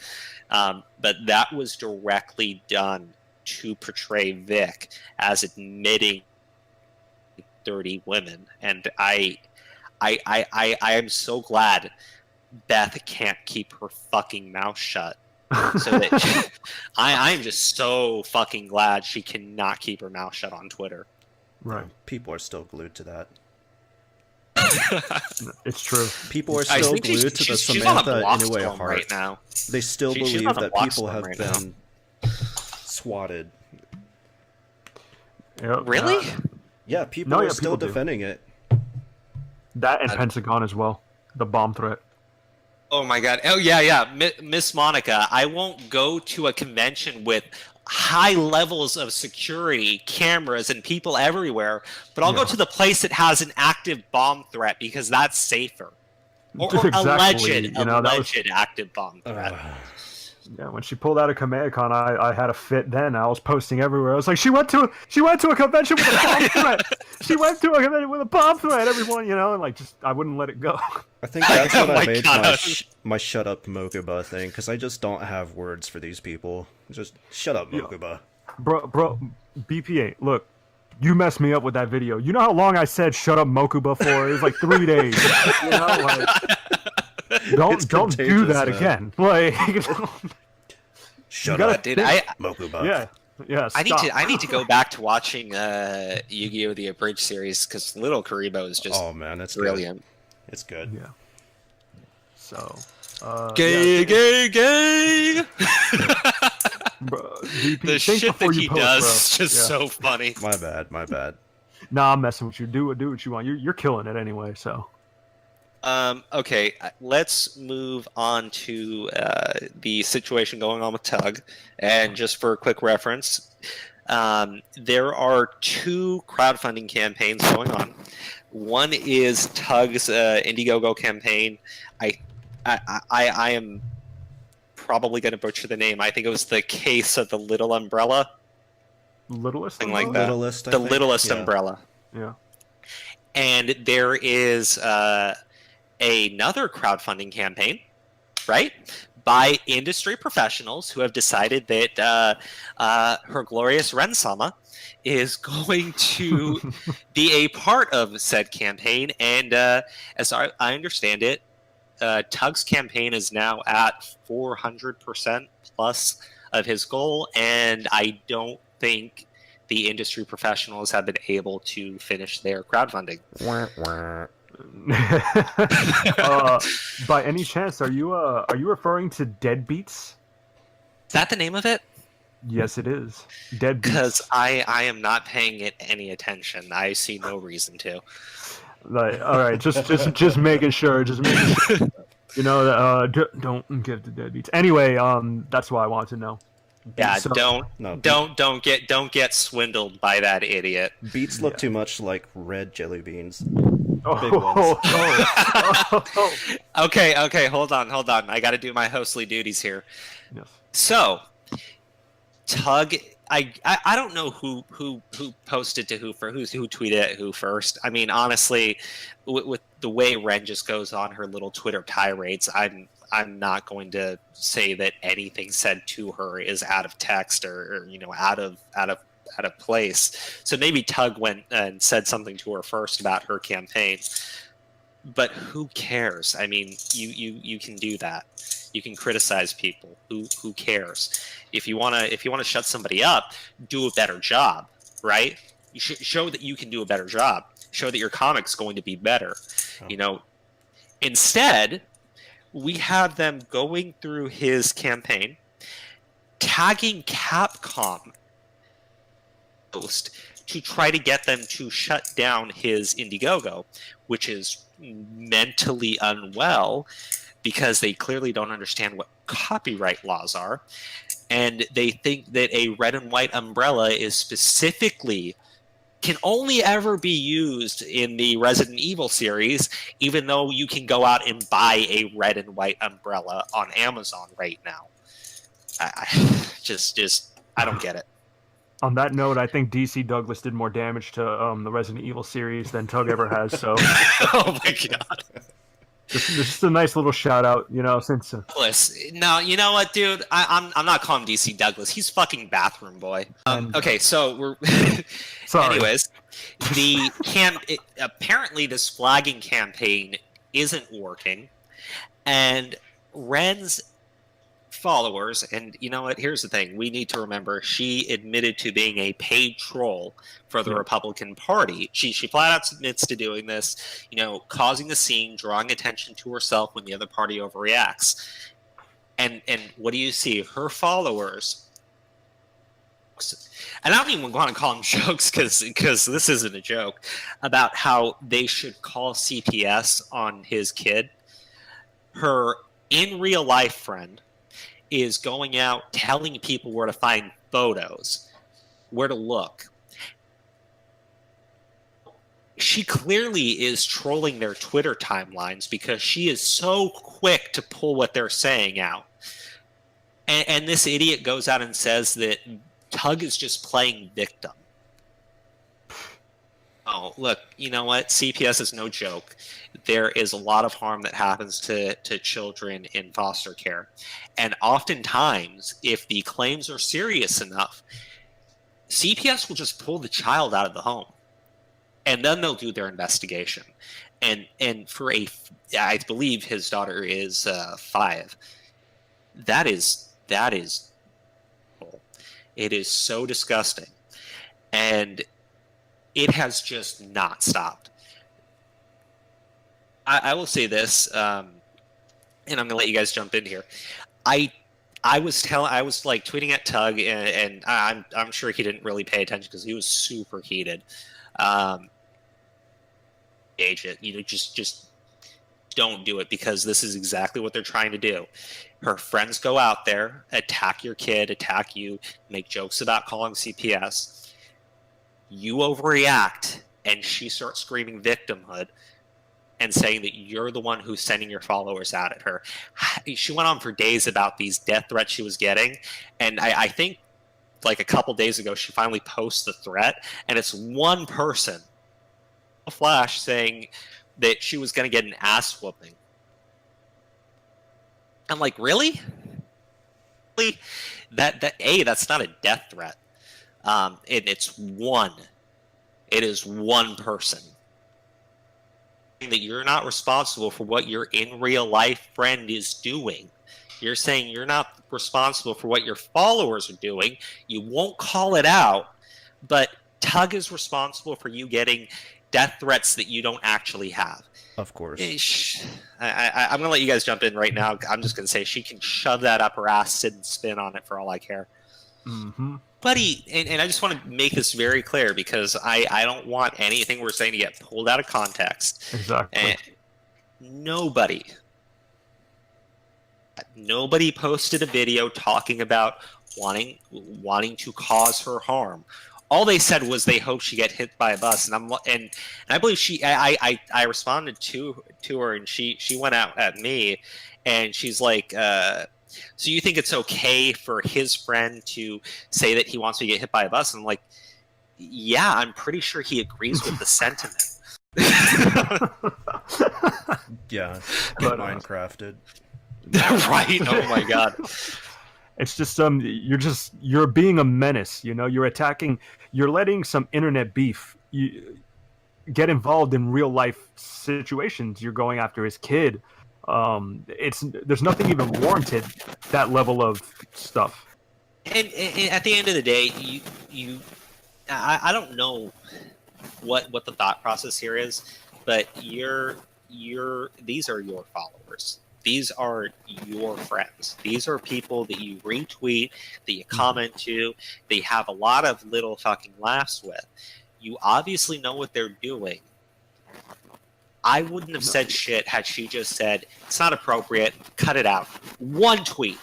but that was directly done to portray Vic as admitting 30 women, and I am so glad Beth can't keep her fucking mouth shut. So that I'm just so fucking glad she cannot keep her mouth shut on Twitter. Right. People are still glued to that. It's true. People are still glued to the Samantha Inouye heart. Right now. They still believe that people have been swatted. Yep. Really? Yeah, people are still defending it. That and Pentagon as well. The bomb threat. Oh my god. Oh yeah. Miss Monica, I won't go to a convention with high levels of security, cameras, and people everywhere, but I'll go to the place that has an active bomb threat because that's safer. Or Exactly. alleged active bomb threat. Yeah, when she pulled out of CommandCon, I had a fit then. I was posting everywhere. I was like, she went to a convention with a bomb threat. She went to a convention with a bomb threat, everyone, and like, just, I wouldn't let it go. I think that's what I made my shut up Mokuba thing, because I just don't have words for these people. Just shut up, Mokuba. Bro, BP8, look, you messed me up with that video. You know how long I said shut up Mokuba for? It was like 3 days. Don't do that again. Like, shut up, dude. Mokuba. Yeah. Stop. I need to go back to watching Yu-Gi-Oh! The Abridged series because Little Karibo is just that's brilliant. Good. It's good. Yeah. So. Gay. Bro, VP, the shit that he does is just so funny. My bad. Nah, I'm messing with you. Do what you want. You're killing it anyway. So. Okay, let's move on to the situation going on with Tug. And just for a quick reference, there are 2 crowdfunding campaigns going on. One is Tug's Indiegogo campaign. I am probably going to butcher the name. I think it was the Case of the Little Umbrella. Littlest Something umbrella? like that. The Littlest Umbrella. Yeah. And there is another crowdfunding campaign, right, by industry professionals who have decided that Her Glorious Ren-sama is going to be a part of said campaign. And as I understand it, Tug's campaign is now at 400% plus of his goal, and I don't think the industry professionals have been able to finish their crowdfunding. By any chance, are you referring to Deadbeats? Is that the name of it? Yes, it is. Deadbeats. Because I am not paying it any attention. I see no reason to. Like, all right, just making sure. Just making sure. Don't give the Deadbeats. Anyway, that's what I wanted to know. Yeah, So- don't get swindled by that idiot. Beets look too much like red jelly beans. Oh, Big ones. Okay, hold on. I got to do my hostly duties here. Yes. So, Tug, I don't know who posted to who tweeted at who first. I mean, honestly, with the way Ren just goes on her little Twitter tirades, I'm not going to say that anything said to her is out of text or out of place. So maybe Tug went and said something to her first about her campaign. But who cares? I mean, you can do that. You can criticize people. Who cares? If you wanna shut somebody up, do a better job, right? You should show that you can do a better job. Show that your comic's going to be better. Oh. Instead, we have them going through his campaign, tagging Capcom post to try to get them to shut down his Indiegogo, which is mentally unwell because they clearly don't understand what copyright laws are, and they think that a red and white umbrella is specifically can only ever be used in the Resident Evil series, even though you can go out and buy a red and white umbrella on Amazon right now. I don't get it. On that note, I think DC Douglas did more damage to the Resident Evil series than Tug ever has. So, oh my god. Just a nice little shout out, since Douglas. No, you know what, dude? I'm not calling DC Douglas. He's fucking bathroom boy. Okay, so we're. Sorry. Anyways, apparently this flagging campaign isn't working, and Ren's followers, and you know what? Here's the thing: we need to remember she admitted to being a paid troll for the Republican Party. She flat out admits to doing this, causing a scene, drawing attention to herself when the other party overreacts. And what do you see? Her followers, and I don't even want to call them jokes because this isn't a joke, about how they should call CPS on his kid. Her in real life friend is going out telling people where to find photos, where to look. She clearly is trolling their Twitter timelines because she is so quick to pull what they're saying out. And this idiot goes out and says that Tug is just playing victim. Oh, look, you know what? CPS is no joke. There is a lot of harm that happens to children in foster care. And oftentimes, if the claims are serious enough, CPS will just pull the child out of the home. And then they'll do their investigation. And I believe his daughter is 5. That is, it is so disgusting. And it has just not stopped. I will say this, and I'm gonna let you guys jump in here. I was like tweeting at Tug, and I'm sure he didn't really pay attention because he was super heated. Gauge it, just don't do it, because this is exactly what they're trying to do. Her friends go out there, attack your kid, attack you, make jokes about calling CPS. You overreact, and she starts screaming victimhood and saying that you're the one who's sending your followers out at her. She went on for days about these death threats she was getting, and I think like a couple days ago she finally posts the threat, and it's one person, a flash, saying that she was going to get an ass whooping. I'm like, really? Really? That's not a death threat. It is one person. That you're not responsible for what your in real life friend is doing. You're saying you're not responsible for what your followers are doing. You won't call it out, but Tug is responsible for you getting death threats that you don't actually have. Of course. I'm going to let you guys jump in right now. I'm just going to say she can shove that up her ass, sit and spin on it for all I care. Mm-hmm. Buddy, and I just want to make this very clear, because I don't want anything we're saying to get pulled out of context. Exactly. And nobody posted a video talking about wanting to cause her harm. All they said was they hope she get hit by a bus, and I believe I responded to her, and she went out at me, and she's like, so you think it's okay for his friend to say that he wants to get hit by a bus? And I'm like, yeah, I'm pretty sure he agrees with the sentiment. Yeah, But, Minecrafted. Right? Oh my god. It's just you're being a menace, you know. You're letting some internet beef get involved in real life situations. You're going after his kid. There's nothing even warranted that level of stuff. And at the end of the day, I don't know what the thought process here is, but these are your followers. These are your friends. These are people that you retweet, that you comment to, that you have a lot of little fucking laughs with. You obviously know what they're doing. I wouldn't have said shit had she just said, it's not appropriate, cut it out. One tweet,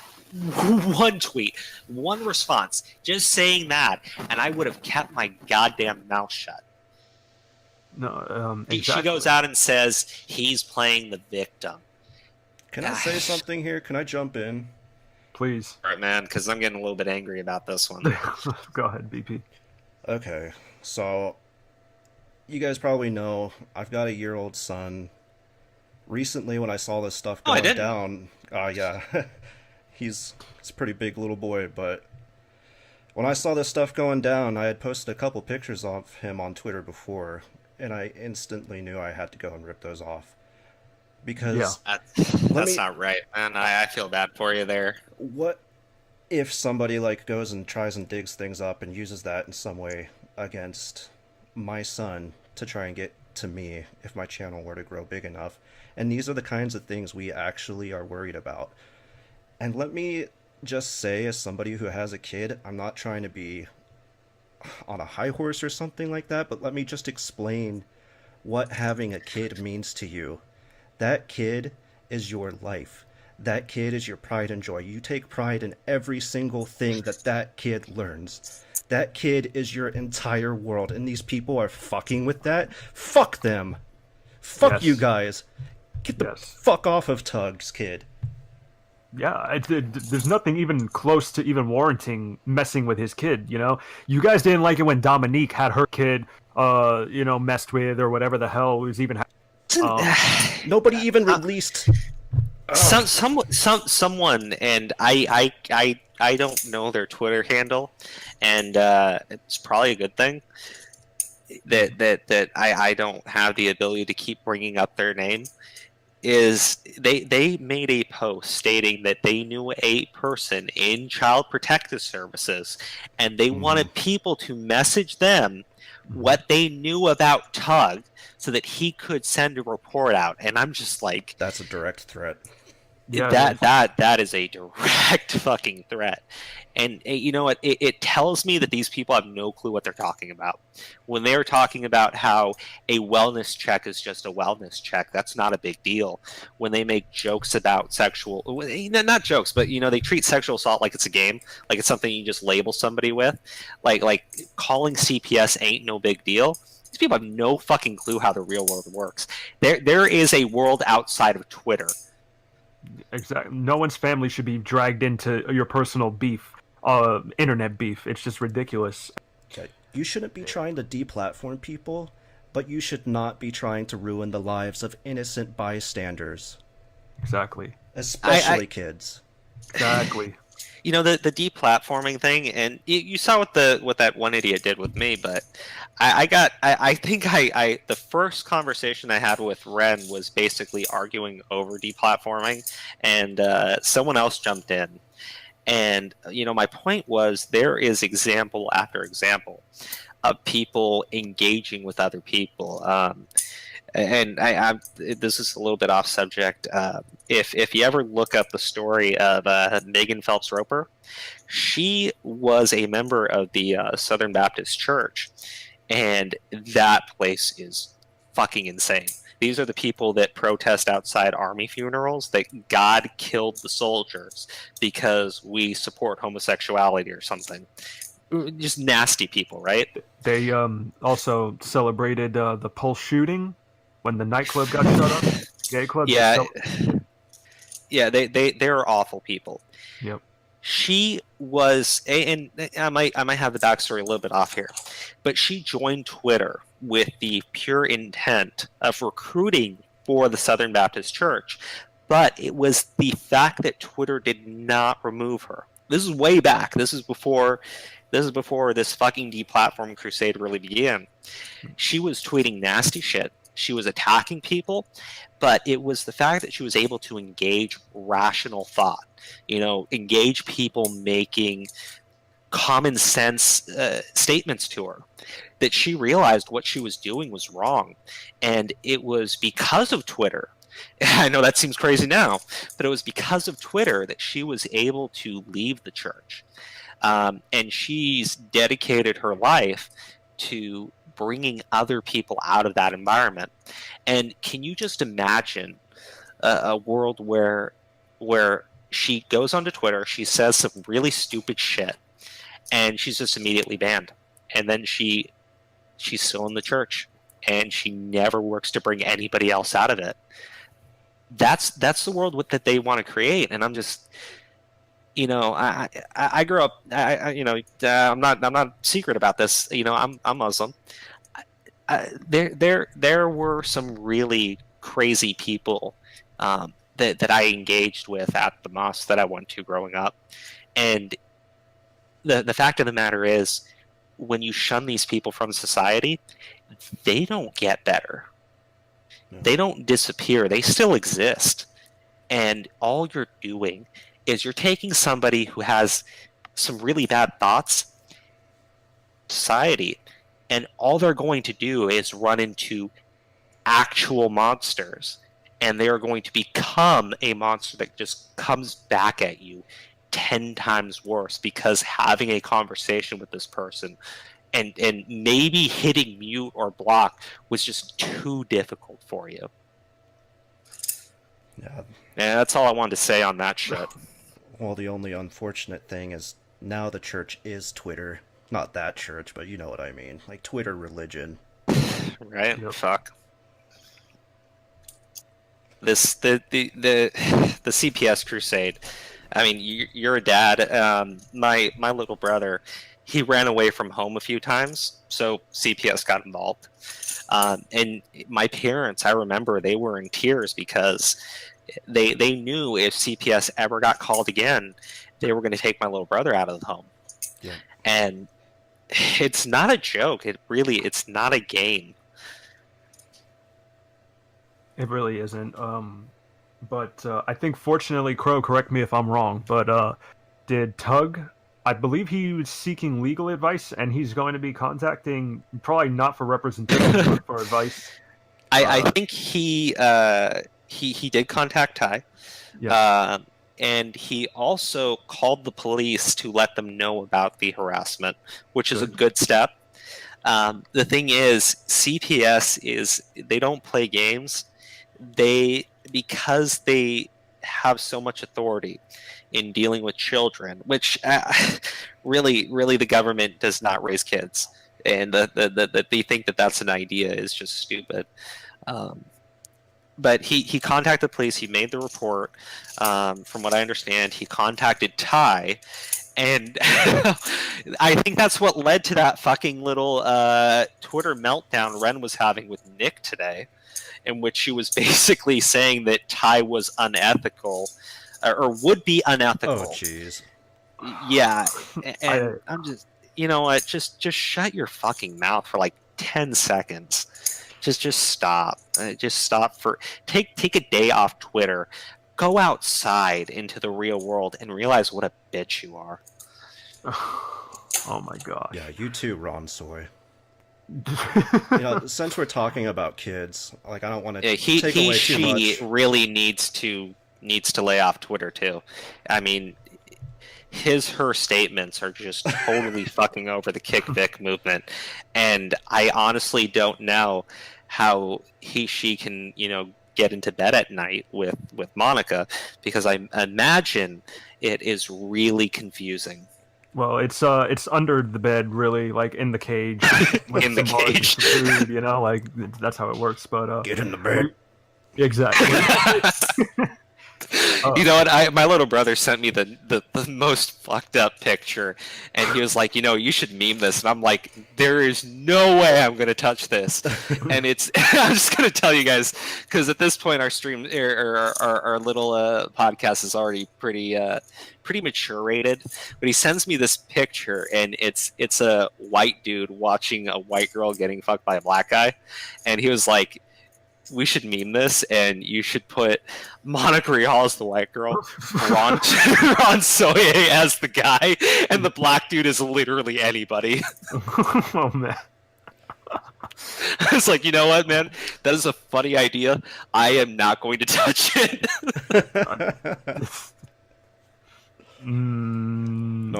one response, just saying that, and I would have kept my goddamn mouth shut. No, She exactly. goes out and says, he's playing the victim. Can I say something here? Can I jump in? Please. All right, man, because I'm getting a little bit angry about this one. Go ahead, BP. Okay, so you guys probably know I've got a year-old son. Recently, when I saw this stuff Oh, I going didn't. down, yeah, he's a pretty big little boy, but when I saw this stuff going down, I had posted a couple pictures of him on Twitter before, and I instantly knew I had to go and rip those off. Because That's not right, man. I feel bad for you there. what if somebody like goes and tries and digs things up and uses that in some way against my son to try and get to me if my channel were to grow big enough? And these are the kinds of things we actually are worried about. And let me just say, as somebody who has a kid, I'm not trying to be on a high horse or something like that, but let me just explain what having a kid means to you. That kid is your life. That kid is your pride and joy. You take pride in every single thing that kid learns. That kid is your entire world, and these people are fucking with that. Fuck them. Fuck Yes. you guys. Get the fuck off of Tug's kid. Yeah, there's nothing even close to even warranting messing with his kid, you know? You guys didn't like it when Dominique had her kid, messed with or whatever the hell was even Nobody even released... Someone, and I don't know their Twitter handle, and it's probably a good thing that I don't have the ability to keep bringing up their name. Is they made a post stating that they knew a person in Child Protective Services, and they wanted people to message them what they knew about Tug so that he could send a report out. And I'm just like, that's a direct threat. Yeah, that is a direct fucking threat. And you know what? It tells me that these people have no clue what they're talking about. When they're talking about how a wellness check is just a wellness check, that's not a big deal. When they make jokes about sexual, not jokes, but they treat sexual assault like it's a game, like it's something you just label somebody with, like calling CPS ain't no big deal. These people have no fucking clue how the real world works. There is a world outside of Twitter. Exactly. No one's family should be dragged into your personal beef, internet beef. It's just ridiculous. Okay. You shouldn't be trying to deplatform people, but you should not be trying to ruin the lives of innocent bystanders. Exactly. Especially kids. Exactly. The deplatforming thing, and you saw what that one idiot did with me, but I think the first conversation I had with Ren was basically arguing over deplatforming, and someone else jumped in, and my point was there is example after example of people engaging with other people. And this is a little bit off subject. If you ever look up the story of Megan Phelps Roper, she was a member of the Southern Baptist Church, and that place is fucking insane. These are the people that protest outside army funerals that God killed the soldiers because we support homosexuality or something. Just nasty people, right? They also celebrated the Pulse shooting when the nightclub got shut up. Gay club. Yeah, yeah, they're awful people. Yep. She was, and I might have the backstory a little bit off here, but she joined Twitter with the pure intent of recruiting for the Southern Baptist Church, but it was the fact that Twitter did not remove her. This is way back. This is before this fucking deplatform crusade really began. She was tweeting nasty shit. She was attacking people, but it was the fact that she was able to engage rational thought, engage people making common sense statements to her, that she realized what she was doing was wrong. And it was because of Twitter. I know that seems crazy now, but it was because of Twitter that she was able to leave the church. And she's dedicated her life to bringing other people out of that environment. And can you just imagine a world where she goes onto Twitter, she says some really stupid shit, and she's just immediately banned, and then she's still in the church, and she never works to bring anybody else out of it? That's the world that they want to create. And I'm just, I grew up, I'm not secret about this. I'm Muslim. There were some really crazy people that I engaged with at the mosque that I went to growing up, and the fact of the matter is, when you shun these people from society, they don't get better. No. They don't disappear. They still exist, and all you're doing is you're taking somebody who has some really bad thoughts, society, and all they're going to do is run into actual monsters, and they are going to become a monster that just comes back at you 10 times worse, because having a conversation with this person and maybe hitting mute or block was just too difficult for you. Yeah. And that's all I wanted to say on that shit. Well, the only unfortunate thing is now the church is Twitter. Not that church, but you know what I mean. Like Twitter religion. Right? Yep. Fuck. The CPS crusade. I mean, you're a dad. My little brother, he ran away from home a few times, so CPS got involved. And my parents, I remember, they were in tears because they knew if CPS ever got called again, they were going to take my little brother out of the home. Yeah. And it's not a joke. It's not a game. It really isn't. But I think, fortunately, Crow, correct me if I'm wrong, but did Tug, I believe he was seeking legal advice, and he's going to be contacting, probably not for representation, but for advice. I think he did contact Ty. Yeah. And he also called the police to let them know about the harassment, which is a good step. The thing is, CPS they don't play games. Because they have so much authority in dealing with children, which really the government does not raise kids, and they think that that's an idea is just stupid. But he contacted the police. He made the report. From what I understand, he contacted Ty, and I think that's what led to that fucking little Twitter meltdown Ren was having with Nick today, in which she was basically saying that Ty was unethical, or would be unethical. Oh, jeez. Yeah, and I'm just, you know what? Just shut your fucking mouth for like 10 seconds. Just stop. Just stop take a day off Twitter. Go outside into the real world and realize what a bitch you are. Oh my god. Yeah, you too, Ron Soy. Since we're talking about kids, like I don't want to take away too much. She really needs to lay off Twitter too. I mean, her statements are just totally fucking over the Kick Vic movement, and I honestly don't know how she can, get into bed at night with Monica, because I imagine it is really confusing. Well, it's under the bed, really, like in the cage. With In the some bars and cage. some food, like that's how it works. But Get in the bed. exactly. You know what? My little brother sent me the most fucked up picture, and he was like, you should meme this. And I'm like, there is no way I'm going to touch this. And I'm just going to tell you guys, because at this point our stream, our little podcast is already pretty mature rated. But he sends me this picture, and it's a white dude watching a white girl getting fucked by a black guy, and he was like, we should meme this, and you should put Monica Rial as the white girl, Ron Soye as the guy, and the black dude is literally anybody. Oh man. I was like, you know what, man? That is a funny idea. I am not going to touch it.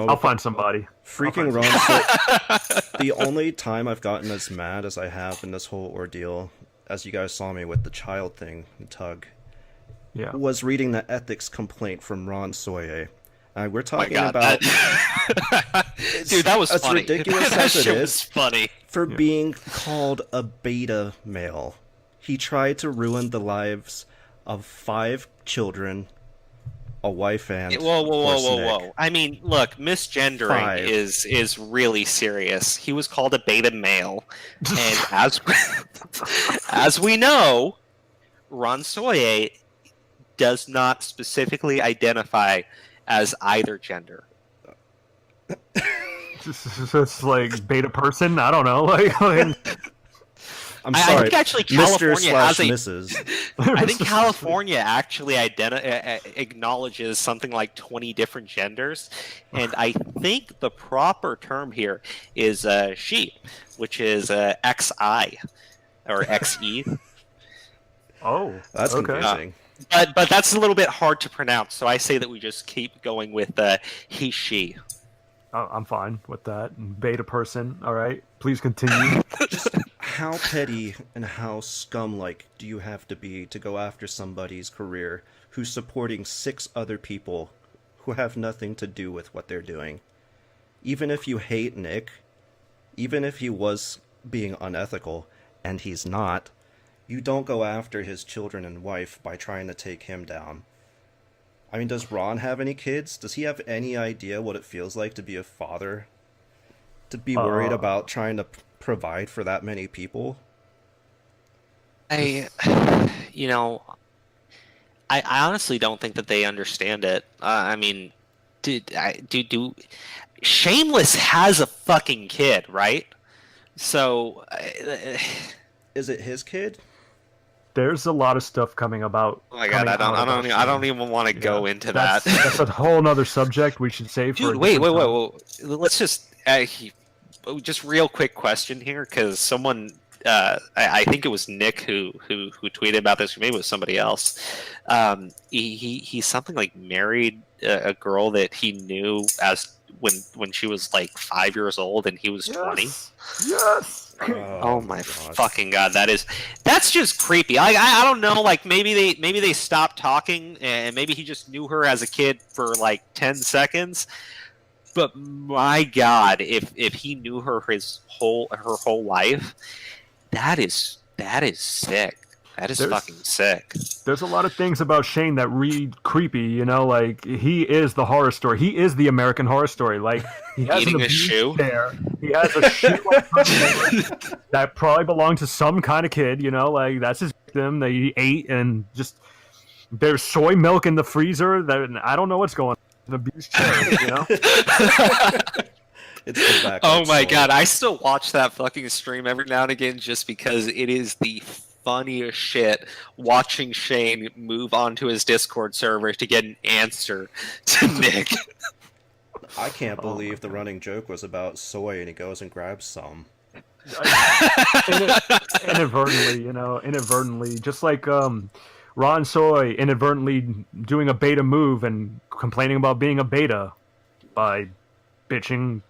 I'll find somebody. Freaking Ron Soye. The only time I've gotten as mad as I have in this whole ordeal, as you guys saw me with the child thing, Tug, was reading the ethics complaint from Ron Soye. We're talking about... Dude, that was funny. As ridiculous as it is, was funny. For being called a beta male. He tried to ruin the lives of 5 children, a wife, and whoa. I mean, look, misgendering is really serious. He was called a beta male, and as we know, Ron Soye does not specifically identify as either gender. It's like beta person. I don't know. I'm sorry. I think actually California has Mrs. I think California actually acknowledges something like 20 different genders, and I think the proper term here is she, which is XI or XE. Oh, that's confusing. But that's a little bit hard to pronounce, so I say that we just keep going with he, she. Oh, I'm fine with that. Beta person. All right, please continue. Just how petty and how scum-like do you have to be to go after somebody's career who's supporting 6 other people who have nothing to do with what they're doing? Even if you hate Nick, even if he was being unethical, and he's not, you don't go after his children and wife by trying to take him down. I mean, does Ron have any kids? Does he have any idea what it feels like to be a father? To be worried about trying to provide for that many people? I honestly don't think that they understand it. I mean, Shameless has a fucking kid, right? So, is it his kid? There's a lot of stuff coming about. Oh my god, I don't even want to go into that. That's a whole nother subject we should save for. Dude, wait. Let's just real quick question here, because someone, I think it was Nick who tweeted about this, or maybe it was somebody else. He's something like married a girl that he knew as when she was like 5 years old and he was 20. Yes. Oh my fucking god, that's just creepy. I don't know, like maybe they stopped talking and maybe he just knew her as a kid for like 10 seconds. But my god, if he knew her her whole life, that is sick. That is fucking sick. There's a lot of things about Shane that read creepy, like he is the horror story. He is the American Horror Story. Like he has eating a shoe there. He has a shoe that probably belonged to some kind of kid, like that's his victim that he ate, and just there's soy milk in the freezer that I don't know what's going on. An abused child, It's the oh my god, I still watch that fucking stream every now and again just because it is the funniest shit watching Shane move onto his Discord server to get an answer to Nick. I can't believe the running joke was about soy and he goes and grabs some. Inadvertently, just like Ron Soy inadvertently doing a beta move and complaining about being a beta. by bitching,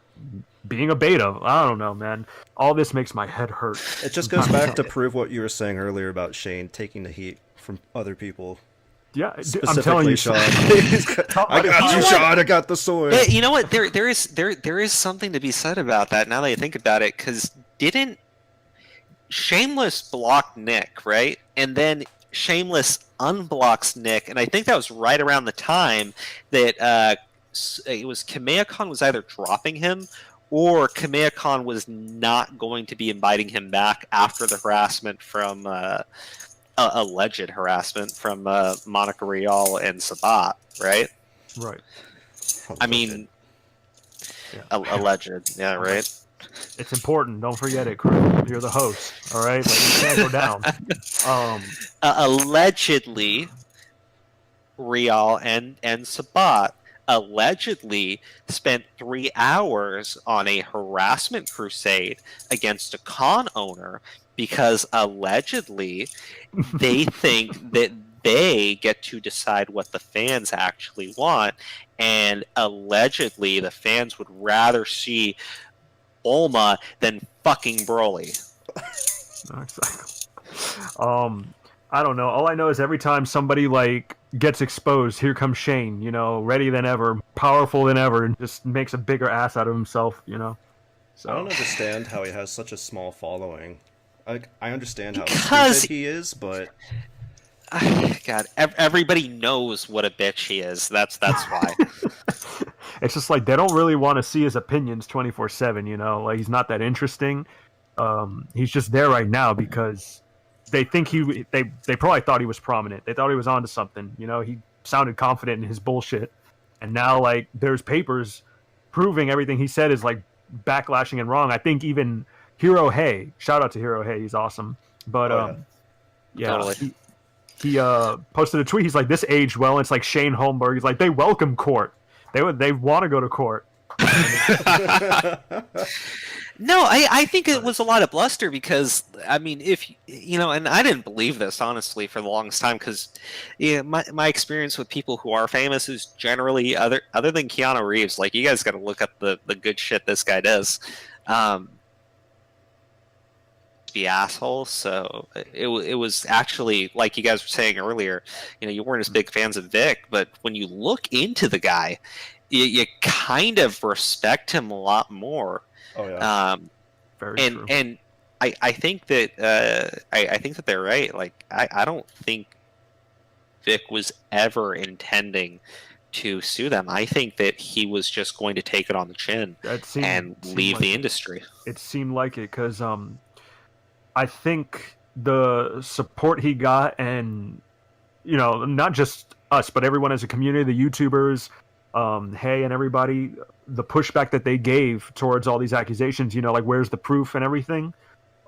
being a beta. I don't know, man. All this makes my head hurt. It just goes back to prove what you were saying earlier about Shane taking the heat from other people. Yeah, I'm telling you, Sean. I got you, Sean. I got the sword. Hey, you know what? There is something to be said about that. Now that I think about it, because didn't Shameless block Nick, right? And then Shameless unblocks Nick, and I think that was right around the time that it was Kamea-Khan was either dropping him or Kamea-Khan was not going to be inviting him back after the harassment from alleged harassment from Monica Rial and Sabat, right? Right. I mean, alleged, yeah, right? It's important. Don't forget it, crew. You're the host, all right? Like, you can't go down. Allegedly, Rial and Sabat allegedly spent 3 hours on a harassment crusade against a con owner because allegedly they think that they get to decide what the fans actually want, and allegedly the fans would rather see Bulma than fucking Broly. Exactly. I don't know. All I know is every time somebody like gets exposed, here comes Shane, you know, ready than ever, powerful than ever, and just makes a bigger ass out of himself, you know. So I don't understand how he has such a small following. I understand how stupid he is, but God, everybody knows what a bitch he is. That's why. It's just like they don't really want to see his opinions 24/7. You know, like he's not that interesting. He's just there right now because they think they probably thought he was prominent. They thought he was onto something. You know, he sounded confident in his bullshit, and now like there's papers proving everything he said is like backlashing and wrong. I think even Hiro Hey, shout out to Hiro Hey, he's awesome. But Totally. He posted a tweet. He's like, "This aged well." And it's like Shane Holmberg. He's like, "They welcome court. They want to go to court." No, I think it was a lot of bluster because, I mean, if, you know, and I didn't believe this, honestly, for the longest time because my experience with people who are famous is generally, other than Keanu Reeves, like, you guys got to look up the good shit this guy does. The asshole, so it was actually, like you guys were saying earlier, you know, you weren't as big fans of Vic, but when you look into the guy, you kind of respect him a lot more. Oh yeah. Very true. And I think that I think that they're right. Like I don't think Vic was ever intending to sue them. I think that he was just going to take it on the chin and leave the industry. It seemed like it because I think the support he got, and you know, not just us, but everyone as a community, the YouTubers, Hey and everybody, the pushback that they gave towards all these accusations, you know, like where's the proof and everything,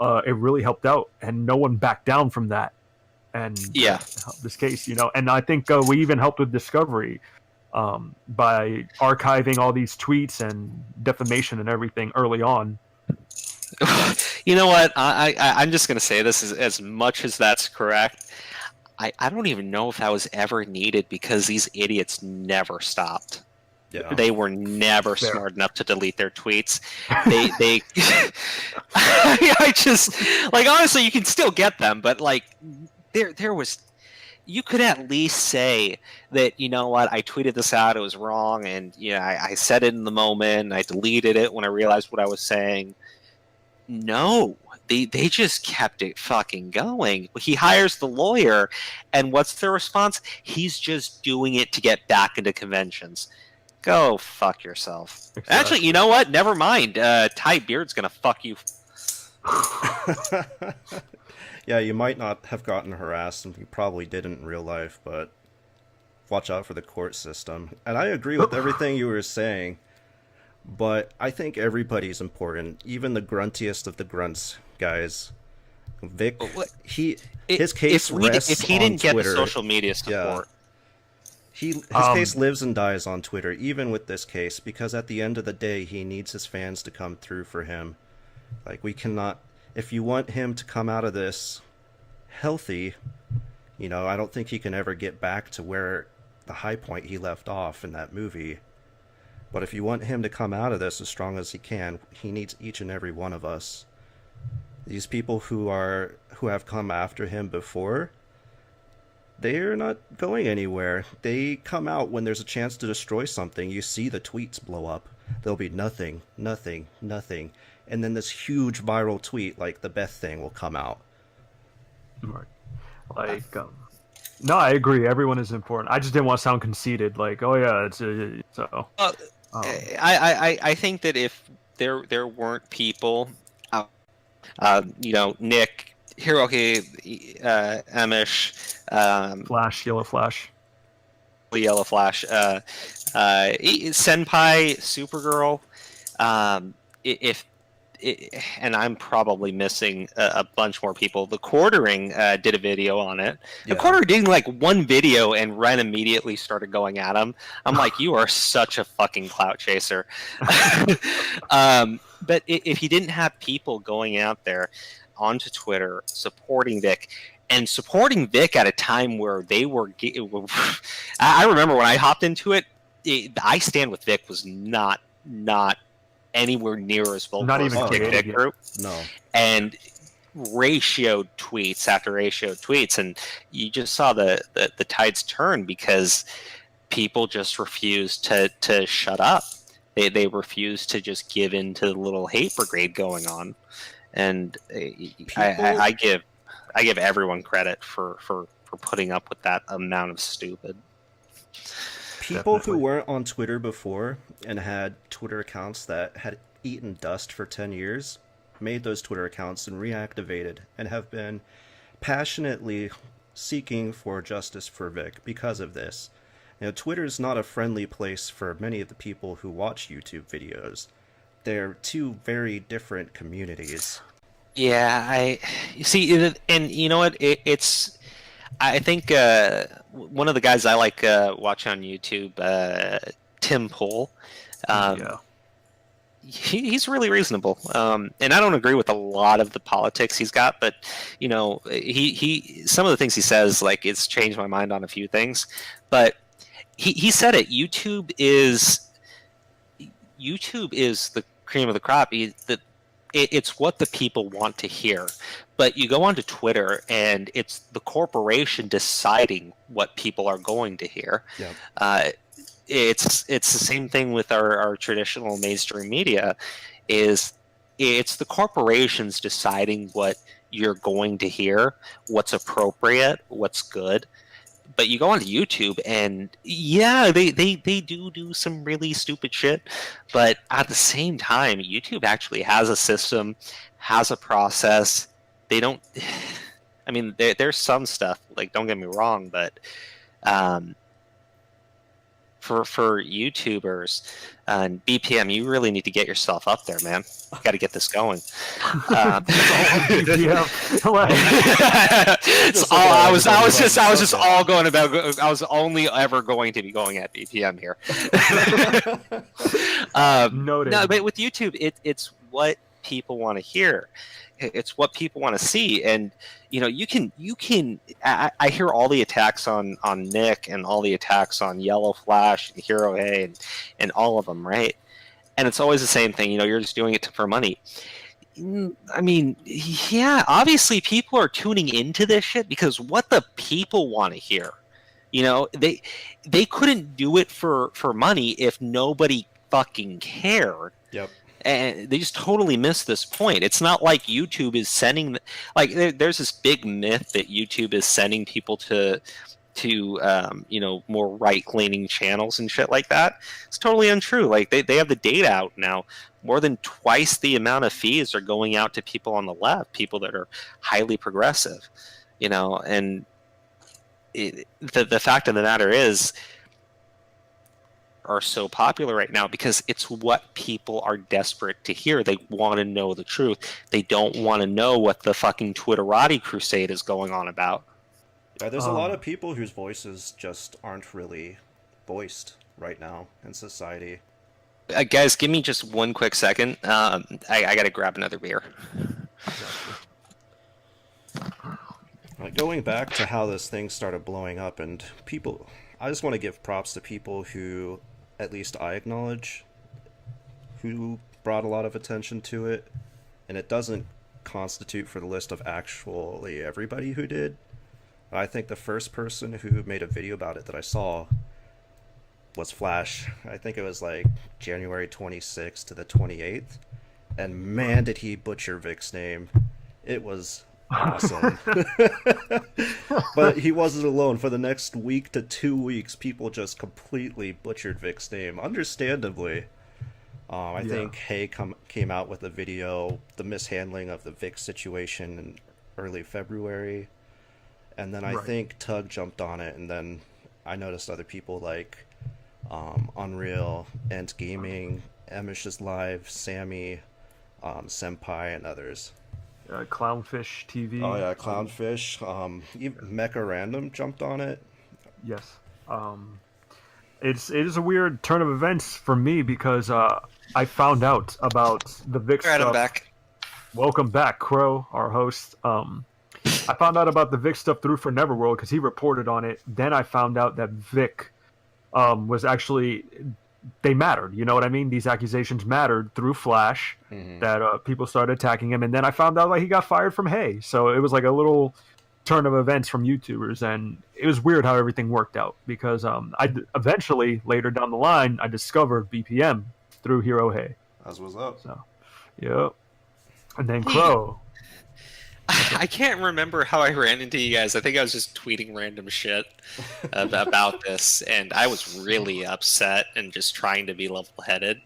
it really helped out, and no one backed down from that. And this case, you know, and I think we even helped with discovery by archiving all these tweets and defamation and everything early on. You know what? I'm just going to say this, as much as that's correct. I don't even know if that was ever needed because these idiots never stopped. Yeah. They were never smart enough to delete their tweets. They I just, like, honestly, you can still get them, but like there was, you could at least say that, you know what, I tweeted this out, it was wrong, and you know, I said it in the moment, I deleted it when I realized what I was saying. No, they just kept it fucking going. He hires the lawyer, and what's their response? He's just doing it to get back into conventions. Go fuck yourself. Exactly. Actually, you know what? Never mind. Ty Beard's gonna fuck you. Yeah, you might not have gotten harassed, and you probably didn't in real life, but watch out for the court system. And I agree with everything you were saying. But I think everybody's important, even the gruntiest of the grunts, guys. Vic, his case rests if he on didn't get Twitter. the social media support. Yeah. His case lives and dies on Twitter, even with this case, because at the end of the day, he needs his fans to come through for him. Like, we cannot, if you want him to come out of this healthy, you know, I don't think he can ever get back to where the high point he left off in that movie. But if you want him to come out of this as strong as he can, he needs each and every one of us. These people who have come after him before, they're not going anywhere. They come out when there's a chance to destroy something. You see the tweets blow up. There'll be nothing, nothing, nothing. And then this huge viral tweet like the Beth thing will come out. Right. Like, no, I agree. Everyone is important. I just didn't want to sound conceited. Like, oh yeah, it's so. I think that if there weren't people, Nick, Hiroki, Emish, Flash, Yellow Flash, Senpai, Supergirl, and I'm probably missing a bunch more people. The Quartering did a video on it. The Quarter did like one video, and Ren immediately started going at him. I'm like, you are such a fucking clout chaser. But if you didn't have people going out there onto Twitter supporting Vic, and supporting Vic at a time where they were, I remember when I hopped into it, I Stand With Vic was not anywhere near as vocal not as even the Vic group. No. And ratioed tweets after ratioed tweets, and you just saw the tides turn because people just refused to shut up. They refused to just give in to the little hate brigade going on. And I give everyone credit for putting up with that amount of stupid. People Definitely. who weren't on Twitter before and had Twitter accounts that had eaten dust for 10 years made those Twitter accounts and reactivated and have been passionately seeking for justice for Vic because of this. Twitter is not a friendly place for many of the people who watch YouTube videos. They're two very different communities. Yeah, I see, and you know what? It's I think one of the guys I like watch on YouTube, Tim Pool. He's really reasonable, and I don't agree with a lot of the politics he's got, but he some of the things he says, like, it's changed my mind on a few things. But he said it. YouTube is the cream of the crop. It's what the people want to hear. But you go onto Twitter, and it's the corporation deciding what people are going to hear. Yep. It's the same thing with our traditional mainstream media. It's the corporations deciding what you're going to hear, what's appropriate, what's good. But you go onto YouTube, and yeah, they do some really stupid shit. But at the same time, YouTube actually has a system, has a process. They don't. I mean, there's some stuff, like, don't get me wrong, but for YouTubers and BPM, you really need to get yourself up there, man. You got to get this going. I was only ever going to be going at BPM here. Noted. No, but with YouTube, it's what people want to hear. It's what people want to see, and you can. I hear all the attacks on Nick and all the attacks on Yellow Flash and Hero A and all of them, right? And it's always the same thing. You're just doing it for money. I mean, yeah, obviously people are tuning into this shit because what the people want to hear. They couldn't do it for money if nobody fucking cared. Yep. And they just totally missed this point. It's not like YouTube is sending, like, there's this big myth that YouTube is sending people to more right-leaning channels and shit like that. It's totally untrue. Like, they have the data out now. More than twice the amount of fees are going out to people on the left, people that are highly progressive, and the fact of the matter is, are so popular right now because it's what people are desperate to hear. They want to know the truth. They don't want to know what the fucking Twitterati crusade is going on about. Yeah, there's a lot of people whose voices just aren't really voiced right now in society. Guys, give me just one quick second. I got to grab another beer. Going back to how this thing started blowing up, and people, I just want to give props to people who at least I acknowledge, who brought a lot of attention to it, and it doesn't constitute for the list of actually everybody who did. I think the first person who made a video about it that I saw was Flash. I think it was like January 26th to the 28th, and man did he butcher Vic's name. It was awesome. But he wasn't alone. For the next week to 2 weeks, people just completely butchered Vic's name, understandably. I think Hay came out with a video, the mishandling of the Vic situation in early February. And then I think Tug jumped on it, and then I noticed other people like Unreal, Ent Gaming, Emish's Live, Sammy, Senpai, and others. Clownfish TV. Oh yeah, Clownfish. Even Mecha Random jumped on it. Yes. It is a weird turn of events for me because I found out about the Vic stuff. I'm back. Welcome back, Crow, our host. I found out about the Vic stuff through For Neverworld because he reported on it. Then I found out that Vic was actually, they mattered. You know what I mean? These accusations mattered through Flash, that people started attacking him. And then I found out like he got fired from Hay. So it was like a little turn of events from YouTubers, and it was weird how everything worked out because I eventually later down the line I discovered BPM through Hero Hay. That's what's up. So, yep. And then Crow. I can't remember how I ran into you guys. I think I was just tweeting random shit about this, and I was really upset and just trying to be level-headed.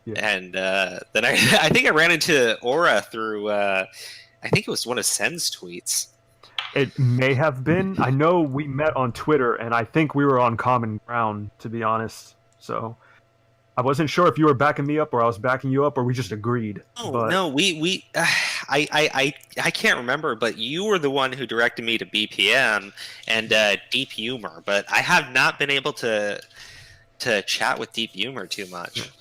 Yeah. And then I think I ran into Aura through, I think it was one of Sen's tweets. It may have been. I know we met on Twitter, and I think we were on common ground, to be honest. So I wasn't sure if you were backing me up or I was backing you up, or we just agreed. Oh, but... no, I can't remember, but you were the one who directed me to BPM and Deep Humor, but I have not been able to chat with Deep Humor too much.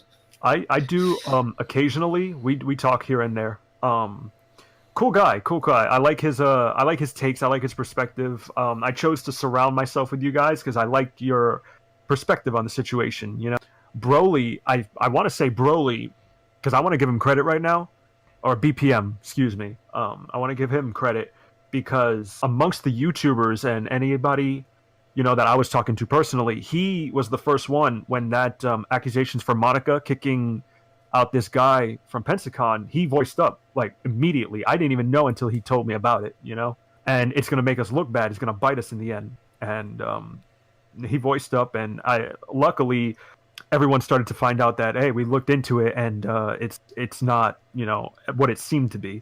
I do occasionally. We talk here and there. Cool guy. I like his takes. I like his perspective. I chose to surround myself with you guys because I like your perspective on the situation. You know, Broly. I want to say Broly because I want to give him credit right now, or BPM. Excuse me. I want to give him credit because amongst the YouTubers and anybody, you know, that I was talking to personally, he was the first one when that accusations for Monica kicking out this guy from Pensacon, he voiced up like immediately. I didn't even know until he told me about it, you know, and it's going to make us look bad. It's going to bite us in the end. And he voiced up, and luckily everyone started to find out that, hey, we looked into it, and it's not, you know, what it seemed to be.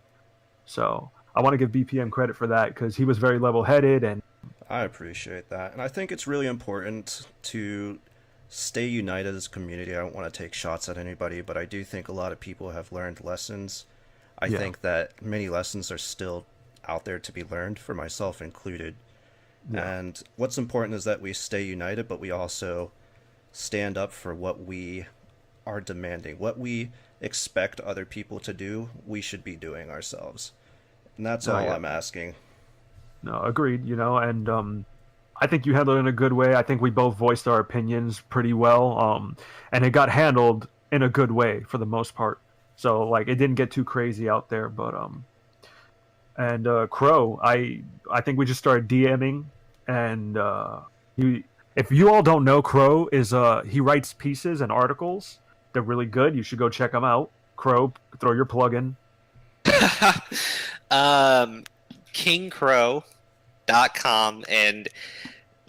So I want to give BPM credit for that because he was very level-headed. And I appreciate that. And I think it's really important to stay united as a community. I don't want to take shots at anybody, but I do think a lot of people have learned lessons. I think that many lessons are still out there to be learned, for myself included. Yeah. And what's important is that we stay united, but we also stand up for what we are demanding. What we expect other people to do, we should be doing ourselves. And that's all I'm asking. No, agreed, you know, and I think you handled it in a good way. I think we both voiced our opinions pretty well, and it got handled in a good way for the most part. So, like, it didn't get too crazy out there. But and Crow, I think we just started DMing, and if you all don't know, Crow is he writes pieces and articles. They're really good. You should go check them out. Crow, throw your plug in. KingCrow.com, and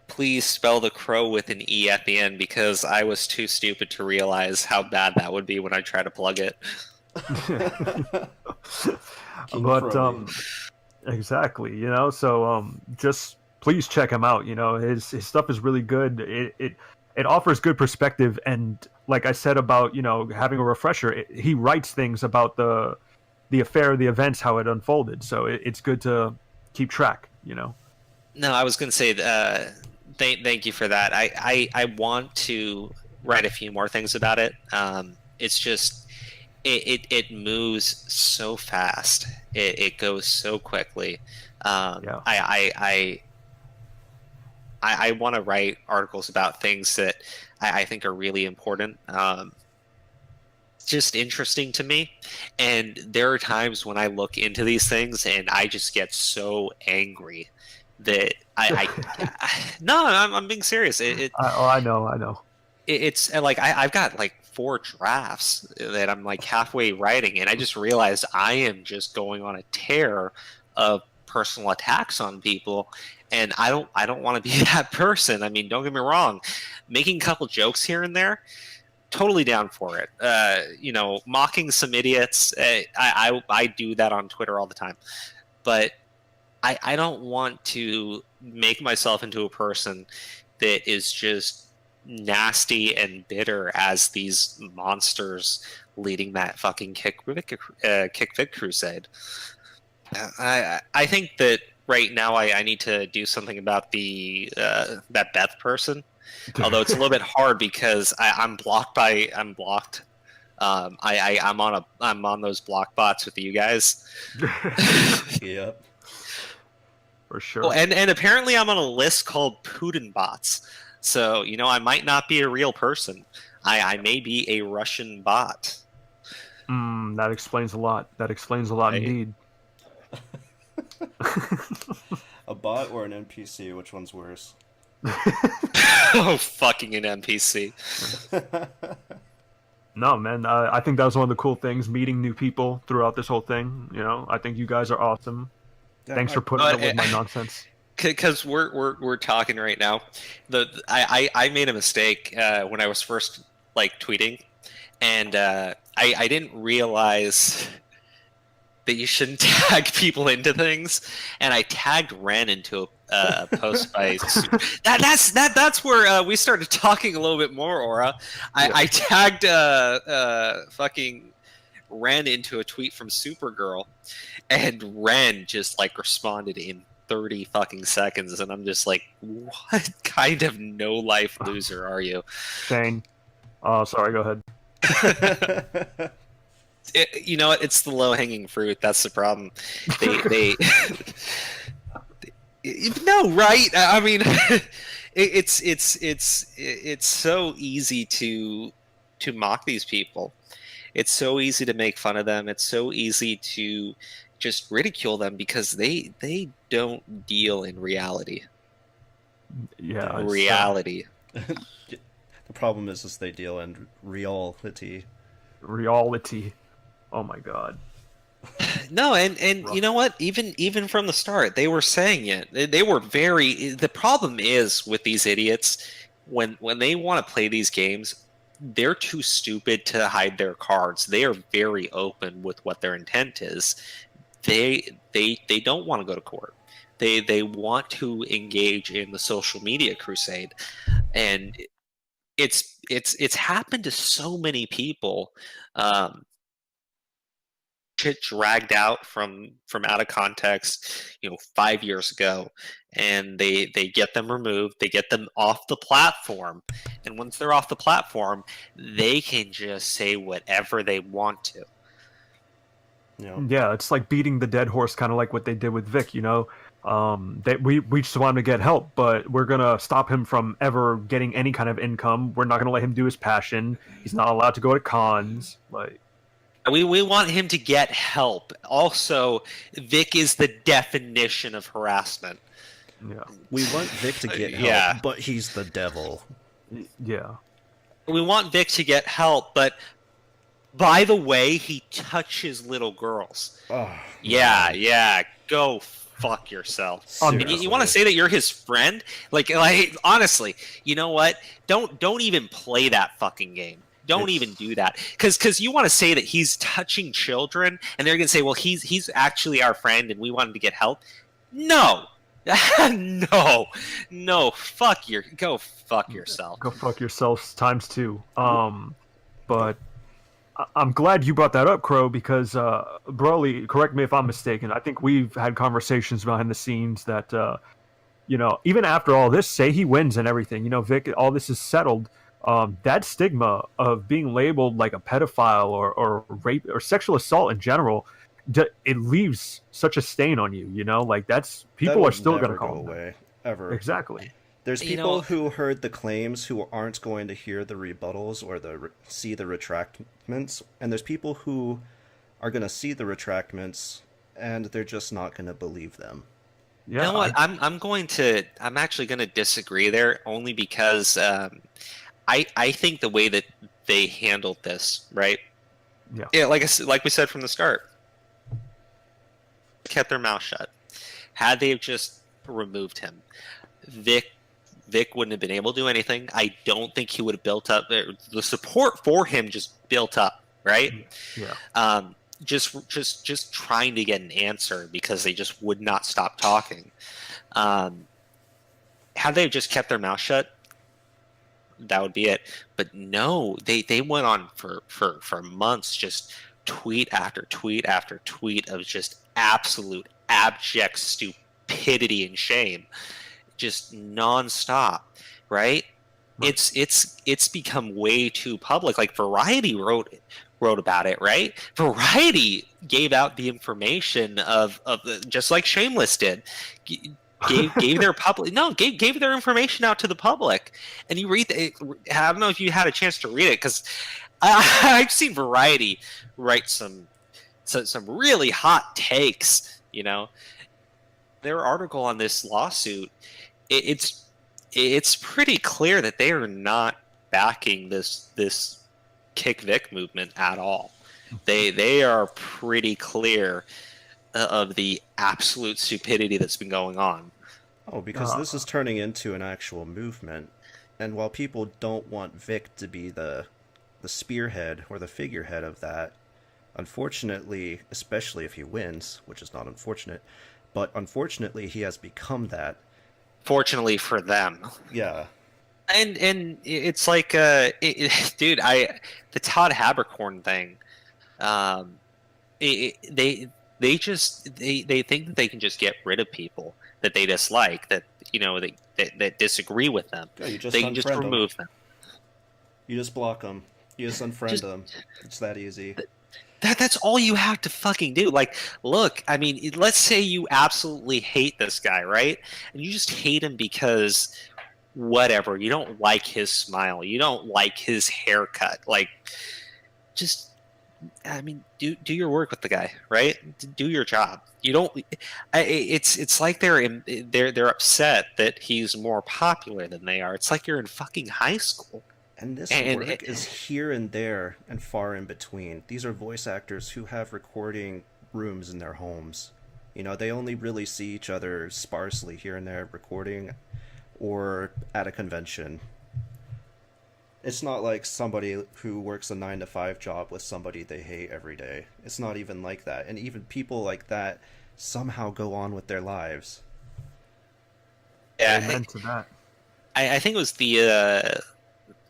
please spell the crow with an E at the end because I was too stupid to realize how bad that would be when I try to plug it. But exactly, you know, so just please check him out. You know, his stuff is really good. It offers good perspective, and like I said about, you know, having a refresher, he writes things about the affair, the events, how it unfolded. So it's good to keep track, you know. No, I was going to say thank you for that. I want to write a few more things about it. It's just it moves so fast. It goes so quickly. I want to write articles about things that I think are really important. Just interesting to me, and there are times when I look into these things and I just get so angry that no, I'm being serious. I know. It's like I've got like 4 drafts that I'm like halfway writing, and I just realized I am just going on a tear of personal attacks on people, and I don't want to be that person. I mean, don't get me wrong, making a couple jokes here and there, totally down for it. Mocking some idiots, I do that on Twitter all the time, but I don't want to make myself into a person that is just nasty and bitter as these monsters leading that fucking kick Vic crusade. I think that right now I need to do something about the that Beth person. Although it's a little bit hard because I'm blocked. I'm on those block bots with you guys. Yep. For sure. Oh, and apparently I'm on a list called Putin bots. So I might not be a real person. I may be a Russian bot. That explains a lot. Right. Indeed. A bot or an NPC? Which one's worse? Oh, fucking an NPC. No, man. I think that was one of the cool things, meeting new people throughout this whole thing. I think you guys are awesome. Yeah, thanks for putting up with my nonsense. Because we're talking right now. I made a mistake when I was first tweeting, and I didn't realize that you shouldn't tag people into things, and I tagged Ren into a post by that's where we started talking a little bit more, Aura. I tagged fucking Ren into a tweet from Supergirl, and Ren just responded in 30 fucking seconds, and I'm just like, what kind of no life loser are you? Shane. Oh, sorry, go ahead. You know what? It's the low-hanging fruit. That's the problem. They no, right? I mean, it's so easy to mock these people. It's so easy to make fun of them. It's so easy to just ridicule them because they don't deal in reality. Yeah, reality. The problem is they deal in reality. Reality. Oh my god. No, and you know what? Even from the start, they were saying it. They were very. The problem is with these idiots, when they want to play these games, they're too stupid to hide their cards. They are very open with what their intent is. They don't want to go to court. They want to engage in the social media crusade, and it's happened to so many people. Shit dragged out from out of context 5 years ago, and they get them removed, they get them off the platform, and once they're off the platform, they can just say whatever they want to. Yeah, it's like beating the dead horse, kind of like what they did with Vic. That we just want him to get help, but we're gonna stop him from ever getting any kind of income. We're not gonna let him do his passion. He's not allowed to go to cons. We want him to get help. Also, Vic is the definition of harassment. Yeah. We want Vic to get help, but he's the devil. Yeah. We want Vic to get help, but by the way, he touches little girls. Oh, yeah. Go fuck yourself. You want to say that you're his friend? Like honestly, you know what? Don't even play that fucking game. Don't even do that, because you want to say that he's touching children, and they're gonna say, well, he's actually our friend, and we want him to get help. No, no, go fuck yourself. Go fuck yourself times 2. But I'm glad you brought that up, Crow, because Broly, correct me if I'm mistaken. I think we've had conversations behind the scenes that even after all this, say he wins and everything, Vic, all this is settled. That stigma of being labeled like a pedophile or rape or sexual assault in general, it leaves such a stain on you. That's people are still going to call away ever. Exactly. There's people who heard the claims who aren't going to hear the rebuttals or see the retractments, and there's people who are going to see the retractments and they're just not going to believe them. Yeah, you know what? I'm actually going to disagree there, only because I think the way that they handled this, right? Yeah, like we said from the start, kept their mouth shut. Had they just removed him, Vic wouldn't have been able to do anything. I don't think he would have built up the support for him. Just built up, right? Yeah. Just trying to get an answer because they just would not stop talking. Had they just kept their mouth shut, that would be it. But no, they went on for months, just tweet after tweet after tweet of just absolute abject stupidity and shame, just nonstop, right? It's become way too public. Like Variety wrote about it, right? Variety gave out the information of just like Shameless did. Gave their information out to the public, and you read it. I don't know if you had a chance to read it, because I've seen Variety write some really hot takes. You know, their article on this lawsuit, it's pretty clear that they are not backing this Kick Vic movement at all. They are pretty clear of the absolute stupidity that's been going on. Oh, because this is turning into an actual movement, and while people don't want Vic to be the spearhead or the figurehead of that, unfortunately, especially if he wins, which is not unfortunate, but unfortunately he has become that. Fortunately for them. Yeah. And it's like, dude, the Todd Habercorn thing, they think that they can just get rid of people that they dislike, that that disagree with them. Yeah, they can just remove them. You just block them. You just unfriend them. It's that easy. That's all you have to fucking do. Like, look, I mean, let's say you absolutely hate this guy, right? And you just hate him because whatever, you don't like his smile, you don't like his haircut. Like, just, I mean, do your work with the guy, right? Do your job. You don't. It's like they're upset that he's more popular than they are. It's like you're in fucking high school. And this work is here and there and far in between. These are voice actors who have recording rooms in their homes. You know, they only really see each other sparsely here and there recording or at a convention. It's not like somebody who works a 9-to-5 job with somebody they hate every day. It's not even like that. And even people like that somehow go on with their lives. Yeah, Amen to that. I think it was the...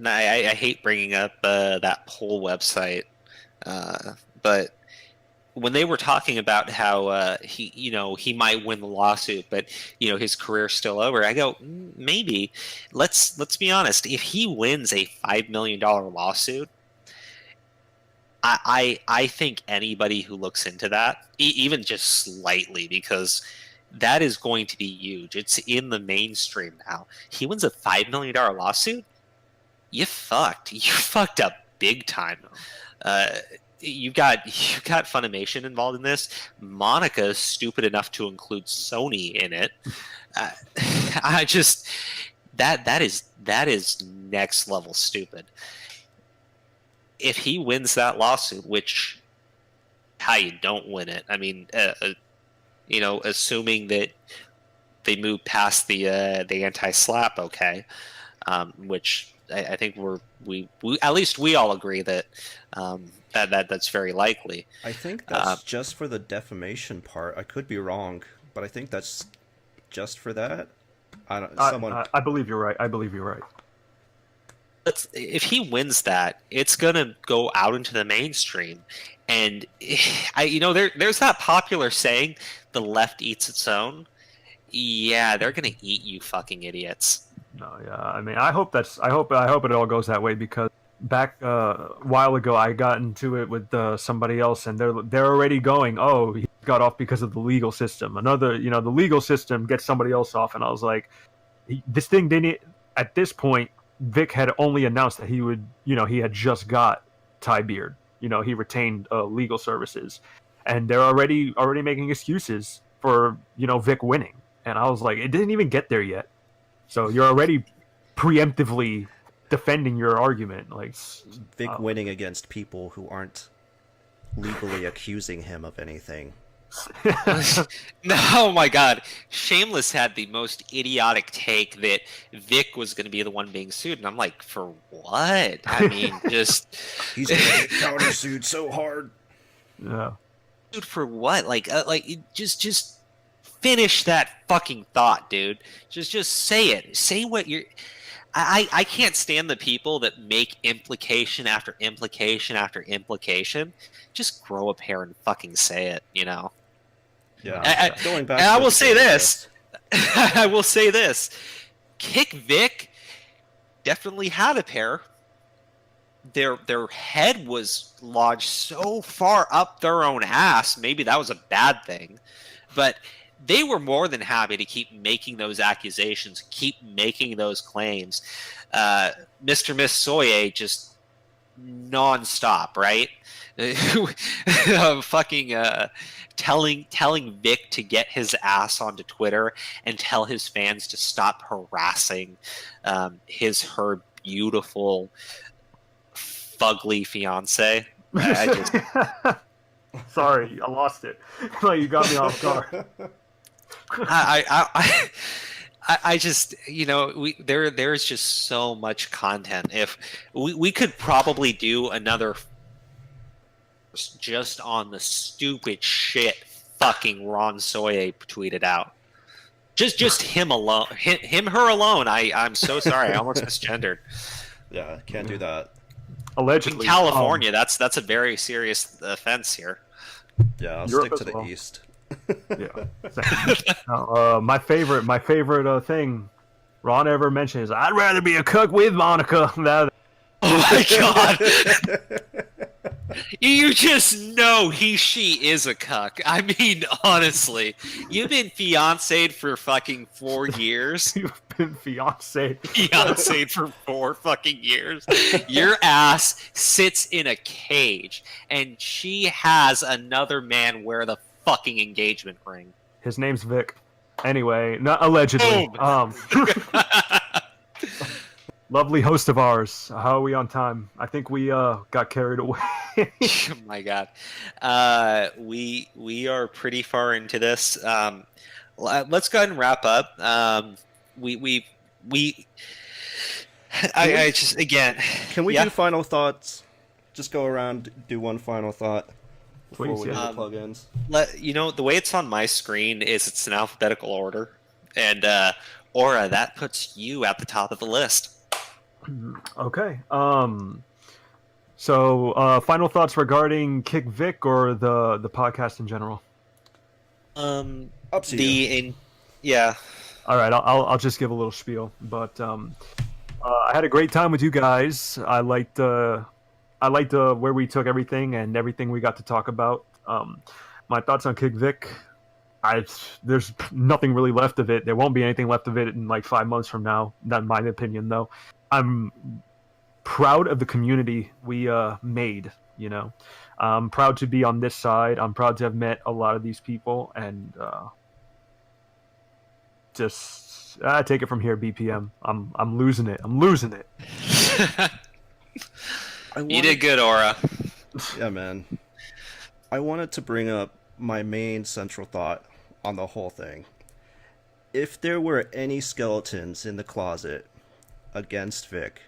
I hate bringing up that poll website, but when they were talking about how he might win the lawsuit, but his career's still over, I go, maybe. Let's be honest. If he wins a $5 million lawsuit, I think anybody who looks into that, even just slightly, because that is going to be huge. It's in the mainstream now. He wins a $5 million lawsuit. You fucked up big time. You got Funimation involved in this. Monica is stupid enough to include Sony in it. I just that is next level stupid. If he wins that lawsuit, which how you don't win it? I mean, assuming that they move past the anti-slap, okay, which. I think we at least we all agree that that's very likely. I think that's just for the defamation part. I could be wrong, but I think that's just for that. I believe you're right. I believe you're right. If he wins that, it's gonna go out into the mainstream, and there's that popular saying, "The left eats its own." Yeah, they're gonna eat you, fucking idiots. No, yeah. I mean, I hope it all goes that way, because back a while ago I got into it with somebody else, and they're already going, oh, he got off because of the legal system. The legal system gets somebody else off, and I was like, this thing didn't. At this point, Vic had only announced that he would, he had just got Ty Beard. He retained legal services, and they're already making excuses for Vic winning. And I was like, it didn't even get there yet. So you're already preemptively defending your argument, like Vic winning against people who aren't legally accusing him of anything. No, oh my God. Shameless had the most idiotic take that Vic was going to be the one being sued. And I'm like, for what? I mean, just... He's going to get countersued so hard. Yeah. Dude, for what? Just finish that fucking thought, dude. Just say it. Say what you're... I can't stand the people that make implication after implication after implication. Just grow a pair and fucking say it, Yeah. Going back. And I will say this. I will say this. Kick Vic definitely had a pair. Their head was lodged so far up their own ass. Maybe that was a bad thing, but they were more than happy to keep making those accusations, keep making those claims. Mr. Miss Soye just nonstop, right? Fucking telling Vic to get his ass onto Twitter and tell his fans to stop harassing her beautiful fugly fiance. I just sorry, I lost it. You got me off guard. I just there's just so much content. If we could probably do another just on the stupid shit fucking Ron Soye tweeted out. Just him alone. Her alone. I'm so sorry. I almost misgendered. Yeah, can't do that. Allegedly. In California, that's a very serious offense here. Yeah, I'll Europe stick to the well. east. Yeah. My favorite thing Ron ever mentioned is, I'd rather be a cook with Monica than... Oh my God. You just know she is a cuck. I mean, honestly, you've been fiancéed for fucking 4 years. You've been Fiancéed for 4 fucking years. Your ass sits in a cage, and she has another man wear the fucking engagement ring. His name's Vic. Anyway, not allegedly. Lovely host of ours. How are we on time? I think we got carried away. Oh my God, we are pretty far into this. Let's go ahead and wrap up. I just again. Can we do final thoughts? Just go around, do one final thought before Please, we do the plugins. The way it's on my screen is it's in alphabetical order, and Aura, that puts you at the top of the list. Okay. So, final thoughts regarding Kick Vic or the podcast in general? Up to you. Yeah. All right. I'll just give a little spiel, but I had a great time with you guys. I liked where we took everything and everything we got to talk about. My thoughts on Kick Vic. There's nothing really left of it. There won't be anything left of it in like 5 months from now. Not in my opinion, though. I'm proud of the community we made. I'm proud to be on this side. I'm proud to have met a lot of these people, and just take it from here, BPM. I'm losing it. You did good, Aura. Yeah, man. I wanted to bring up my main central thought on the whole thing. If there were any skeletons in the closet against Vic,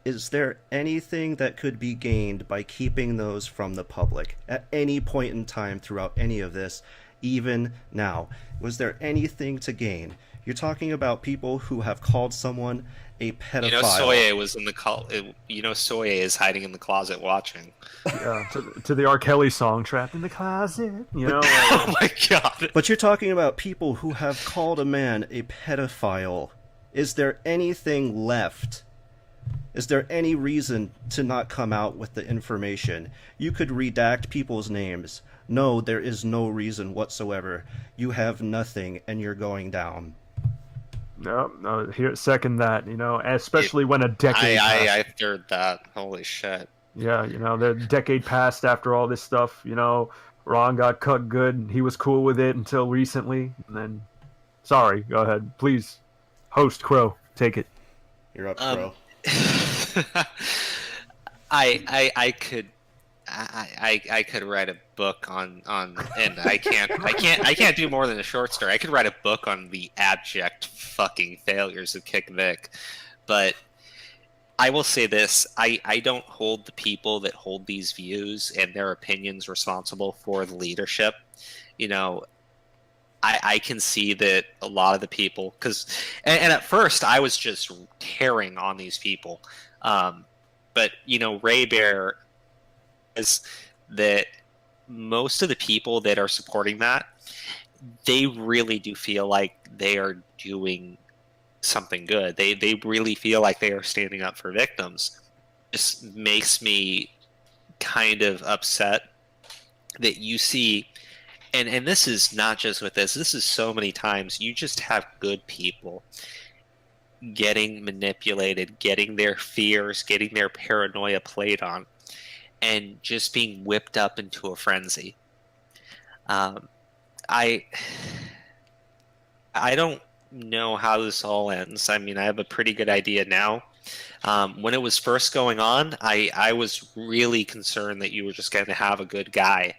is there anything that could be gained by keeping those from the public at any point in time throughout any of this, even now? Was there anything to gain? You're talking about people who have called someone a pedophile. Soye was in the Soye is hiding in the closet watching. Yeah, to the R. Kelly song, "Trapped in the Closet." Oh my God! But you're talking about people who have called a man a pedophile. Is there anything left? Is there any reason to not come out with the information? You could redact people's names. No, there is no reason whatsoever. You have nothing, and you're going down. No, here, second that, especially when a decade passed. I third that. Holy shit. Yeah, the decade passed after all this stuff, Ron got cut good, and he was cool with it until recently, and then, sorry, go ahead. Please, host Crow, take it. You're up, Crow. I could write a book on and I can't do more than a short story. I could write a book on the abject fucking failures of Kick Vic. But I will say this, I don't hold the people that hold these views and their opinions responsible for the leadership. I can see that a lot of the people, and at first I was just tearing on these people. But Ray Bear is that most of the people that are supporting that, they really do feel like they are doing something good. They really feel like they are standing up for victims. This makes me kind of upset that you see, and this is not just with this is so many times, you just have good people getting manipulated, getting their fears, getting their paranoia played on, and just being whipped up into a frenzy. I don't know how this all ends. I mean, I have a pretty good idea now. When it was first going on, I was really concerned that you were just going to have a good guy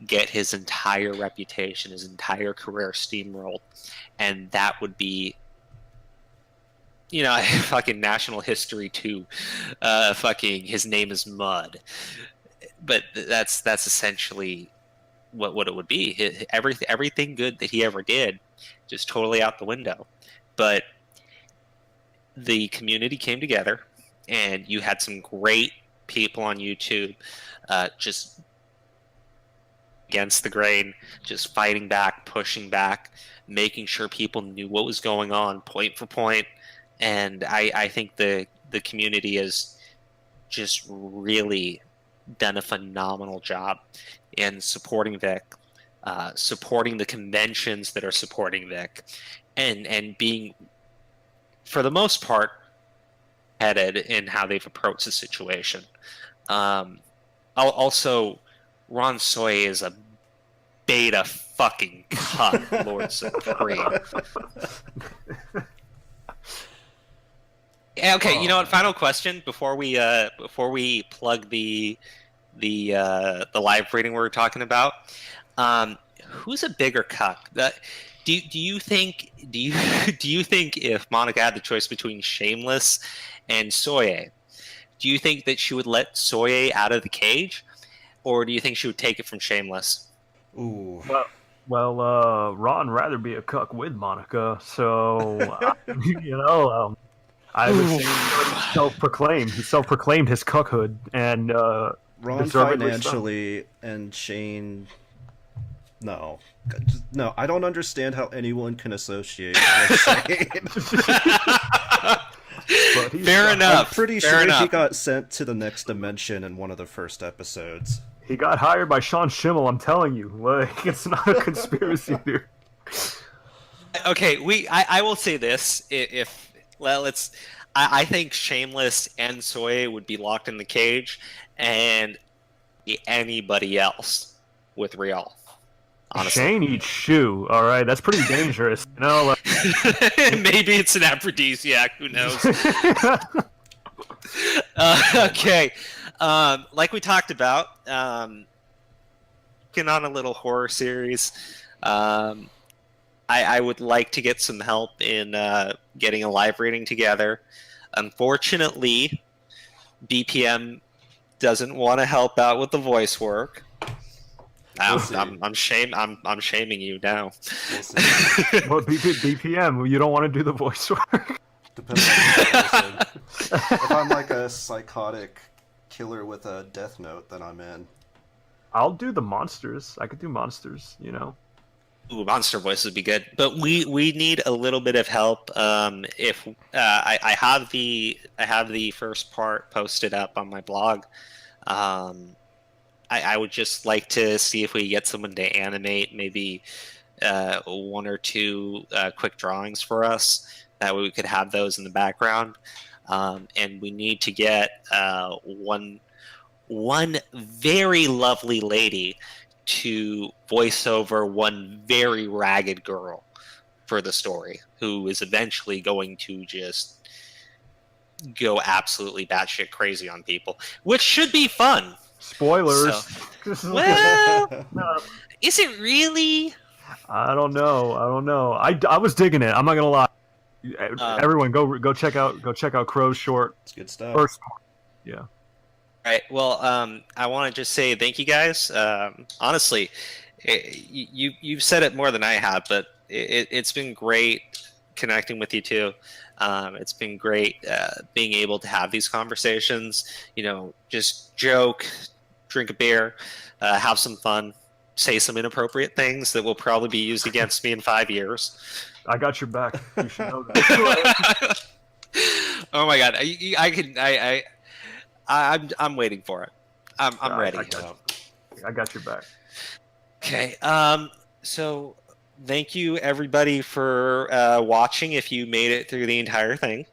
get his entire reputation, his entire career steamrolled, and that would be fucking national history too. Fucking his name is Mud. But that's essentially what it would be. Everything good that he ever did, just totally out the window. But the community came together, and you had some great people on YouTube, just against the grain, just fighting back, pushing back, making sure people knew what was going on, point for point. And I think the community has just really done a phenomenal job in supporting Vic, supporting the conventions that are supporting Vic, and being, for the most part, headed in how they've approached the situation. Also, Ron Soy is a beta fucking cunt, Lord Supreme. Okay, you know what? Final question before we plug the live reading we were talking about. Who's a bigger cuck? Do you think if Monica had the choice between Shameless and Soye, do you think that she would let Soye out of the cage, or do you think she would take it from Shameless? Ooh. Well, Ron rather be a cuck with Monica, so I would say he's self-proclaimed. He self-proclaimed his cuckhood, and Ron financially and Shane. No, I don't understand how anyone can associate with Shane. Fair enough. I'm pretty sure he got sent to the next dimension in one of the first episodes. He got hired by Sean Schimmel. I'm telling you, like, it's not a conspiracy theory. Okay, I will say this: I think Shameless and Soye would be locked in the cage, and anybody else with Real. Honestly. Shane eats shoe. All right, that's pretty dangerous. Maybe it's an aphrodisiac. Who knows? Okay, like we talked about, working on a little horror series. I would like to get some help in getting a live reading together. Unfortunately, BPM doesn't want to help out with the voice work. I'm shaming you now. Well, BPM, you don't want to do the voice work. Depends on the person. If I'm like a psychotic killer with a death note, then I'm in. I'll do the monsters. I could do monsters, Ooh, monster voice would be good, but we need a little bit of help. If I have the first part posted up on my blog. I would just like to see if we get someone to animate maybe one or two quick drawings for us. That way we could have those in the background. And we need to get one very lovely lady to voice over one very ragged girl for the story, who is eventually going to just go absolutely batshit crazy on people, which should be fun. Spoilers. So, well, is it really? I don't know. I was digging it. I'm not gonna lie. Everyone, go check out Crow's short. It's good stuff. First, yeah. All right. Well, I want to just say thank you guys. Honestly, you've said it more than I have, but it's been great connecting with you two. It's been great being able to have these conversations. Just joke, drink a beer, have some fun, say some inappropriate things that will probably be used against me in 5 years. I got your back. You should know that. Oh my god, I'm waiting for it. I'm ready. I got your back. Okay. So thank you everybody for watching. If you made it through the entire thing,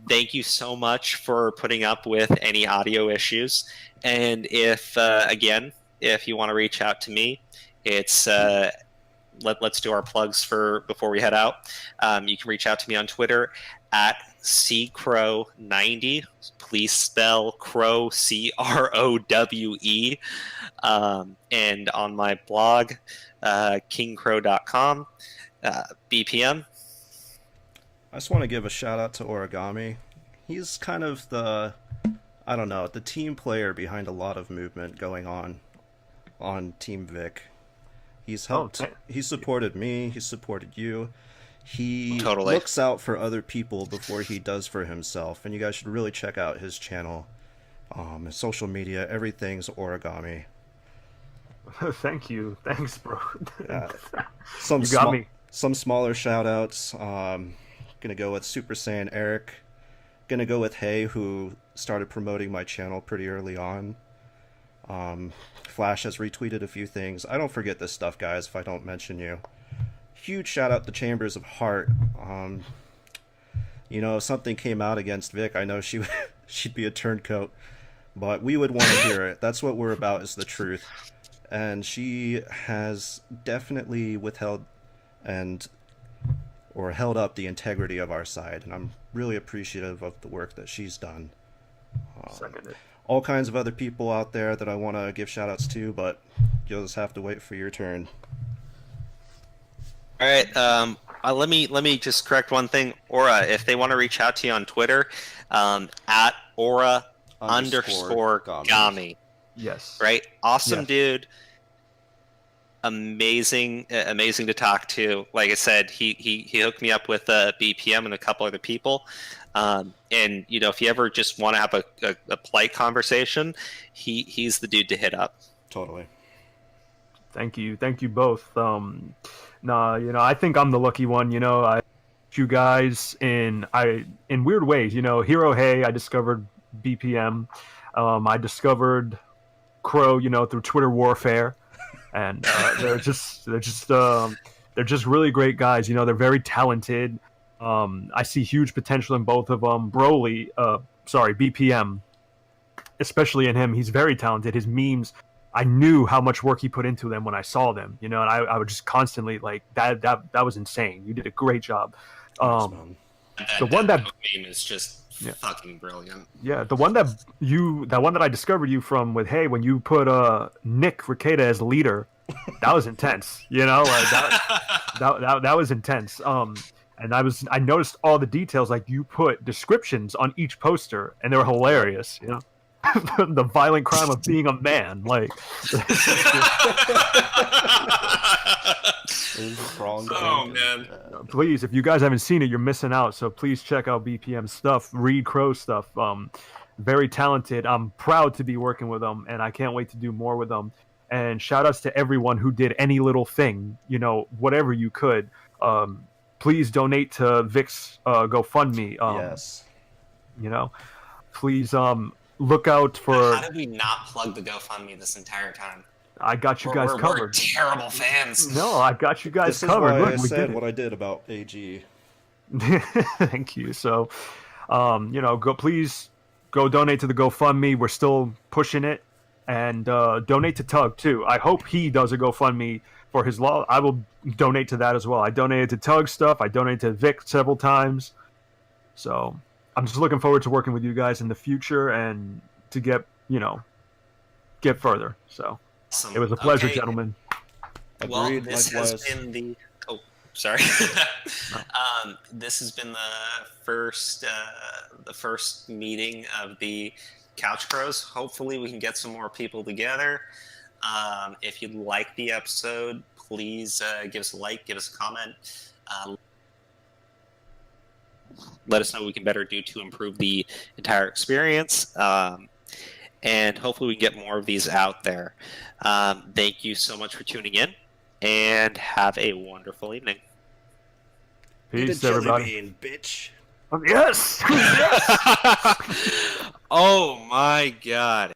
thank you so much for putting up with any audio issues. And if you want to reach out to me, it's let's do our plugs before we head out. You can reach out to me on Twitter at CCrow90. Please spell Crow CROWE. And on my blog, kingcrow.com, BPM. I just want to give a shout out to Origami. He's kind of the team player behind a lot of movement going on Team Vic. He's helped. He supported me. He supported you. He looks out for other people before he does for himself. And you guys should really check out his channel. His social media, everything's Origami. Thank you. Thanks, bro. You got me. Some smaller shout outs. Gonna go with Super Saiyan Eric. Gonna go with Hey, who started promoting my channel pretty early on. Flash has retweeted a few things. I don't forget this stuff, guys, if I don't mention you. Huge shout out to Chambers of Heart. If something came out against Vic, I know she'd be a turncoat, but we would want to hear it. That's what we're about, is the truth. And she has definitely held up the integrity of our side, and I'm really appreciative of the work that she's done. All kinds of other people out there that I want to give shout outs to, but you'll just have to wait for your turn. All right. Let me just correct one thing. Aura, if they want to reach out to you on Twitter, at Aura_Gami. Yes. Right. Awesome, yes. Dude. Amazing to talk to. Like I said, he hooked me up with BPM and a couple other people. And if you ever just want to have a polite conversation, he's the dude to hit up. Totally. Thank you both. I think I'm the lucky one. I you guys in weird ways. Hero Hey, I discovered BPM. I discovered Crow, through Twitter warfare, and they're just really great guys. They're very talented. I see huge potential in both of them. BPM, especially in him. He's very talented. His memes, I knew how much work he put into them when I saw them, and I would just constantly like that was insane. You did a great job. The one that meme is just fucking brilliant. Yeah, the one that I discovered you from with Hey, when you put Nick Rekieta as leader, that was intense. That was intense. And I noticed all the details, like you put descriptions on each poster, and they were hilarious. The violent crime of being a man, like. Oh man! Please, if you guys haven't seen it, you're missing out. So please check out BPM stuff, read Crow stuff. Very talented. I'm proud to be working with them, and I can't wait to do more with them. And shout outs to everyone who did any little thing, whatever you could. Please donate to Vic's GoFundMe. Yes. Please look out for. How did we not plug the GoFundMe this entire time? I got you guys covered. We're terrible fans. No, I got you guys this covered. Is why I said what I did about AG. Thank you. So, please go donate to the GoFundMe. We're still pushing it, and donate to Tug too. I hope he does a GoFundMe for his law. I will donate to that as well. I donated to Tug stuff. I donated to Vic several times. So I'm just looking forward to working with you guys in the future and to get further. So it was a pleasure, gentlemen. Well, Agreed, this likewise. has been the. Oh, sorry. This has been the first meeting of the Couch Crows. Hopefully, we can get some more people together. If you like the episode, please give us a like, give us a comment. Let us know what we can better do to improve the entire experience. And hopefully we can get more of these out there. Thank you so much for tuning in, and have a wonderful evening. Peace, everybody. Bean, bitch. Yes! Oh my God.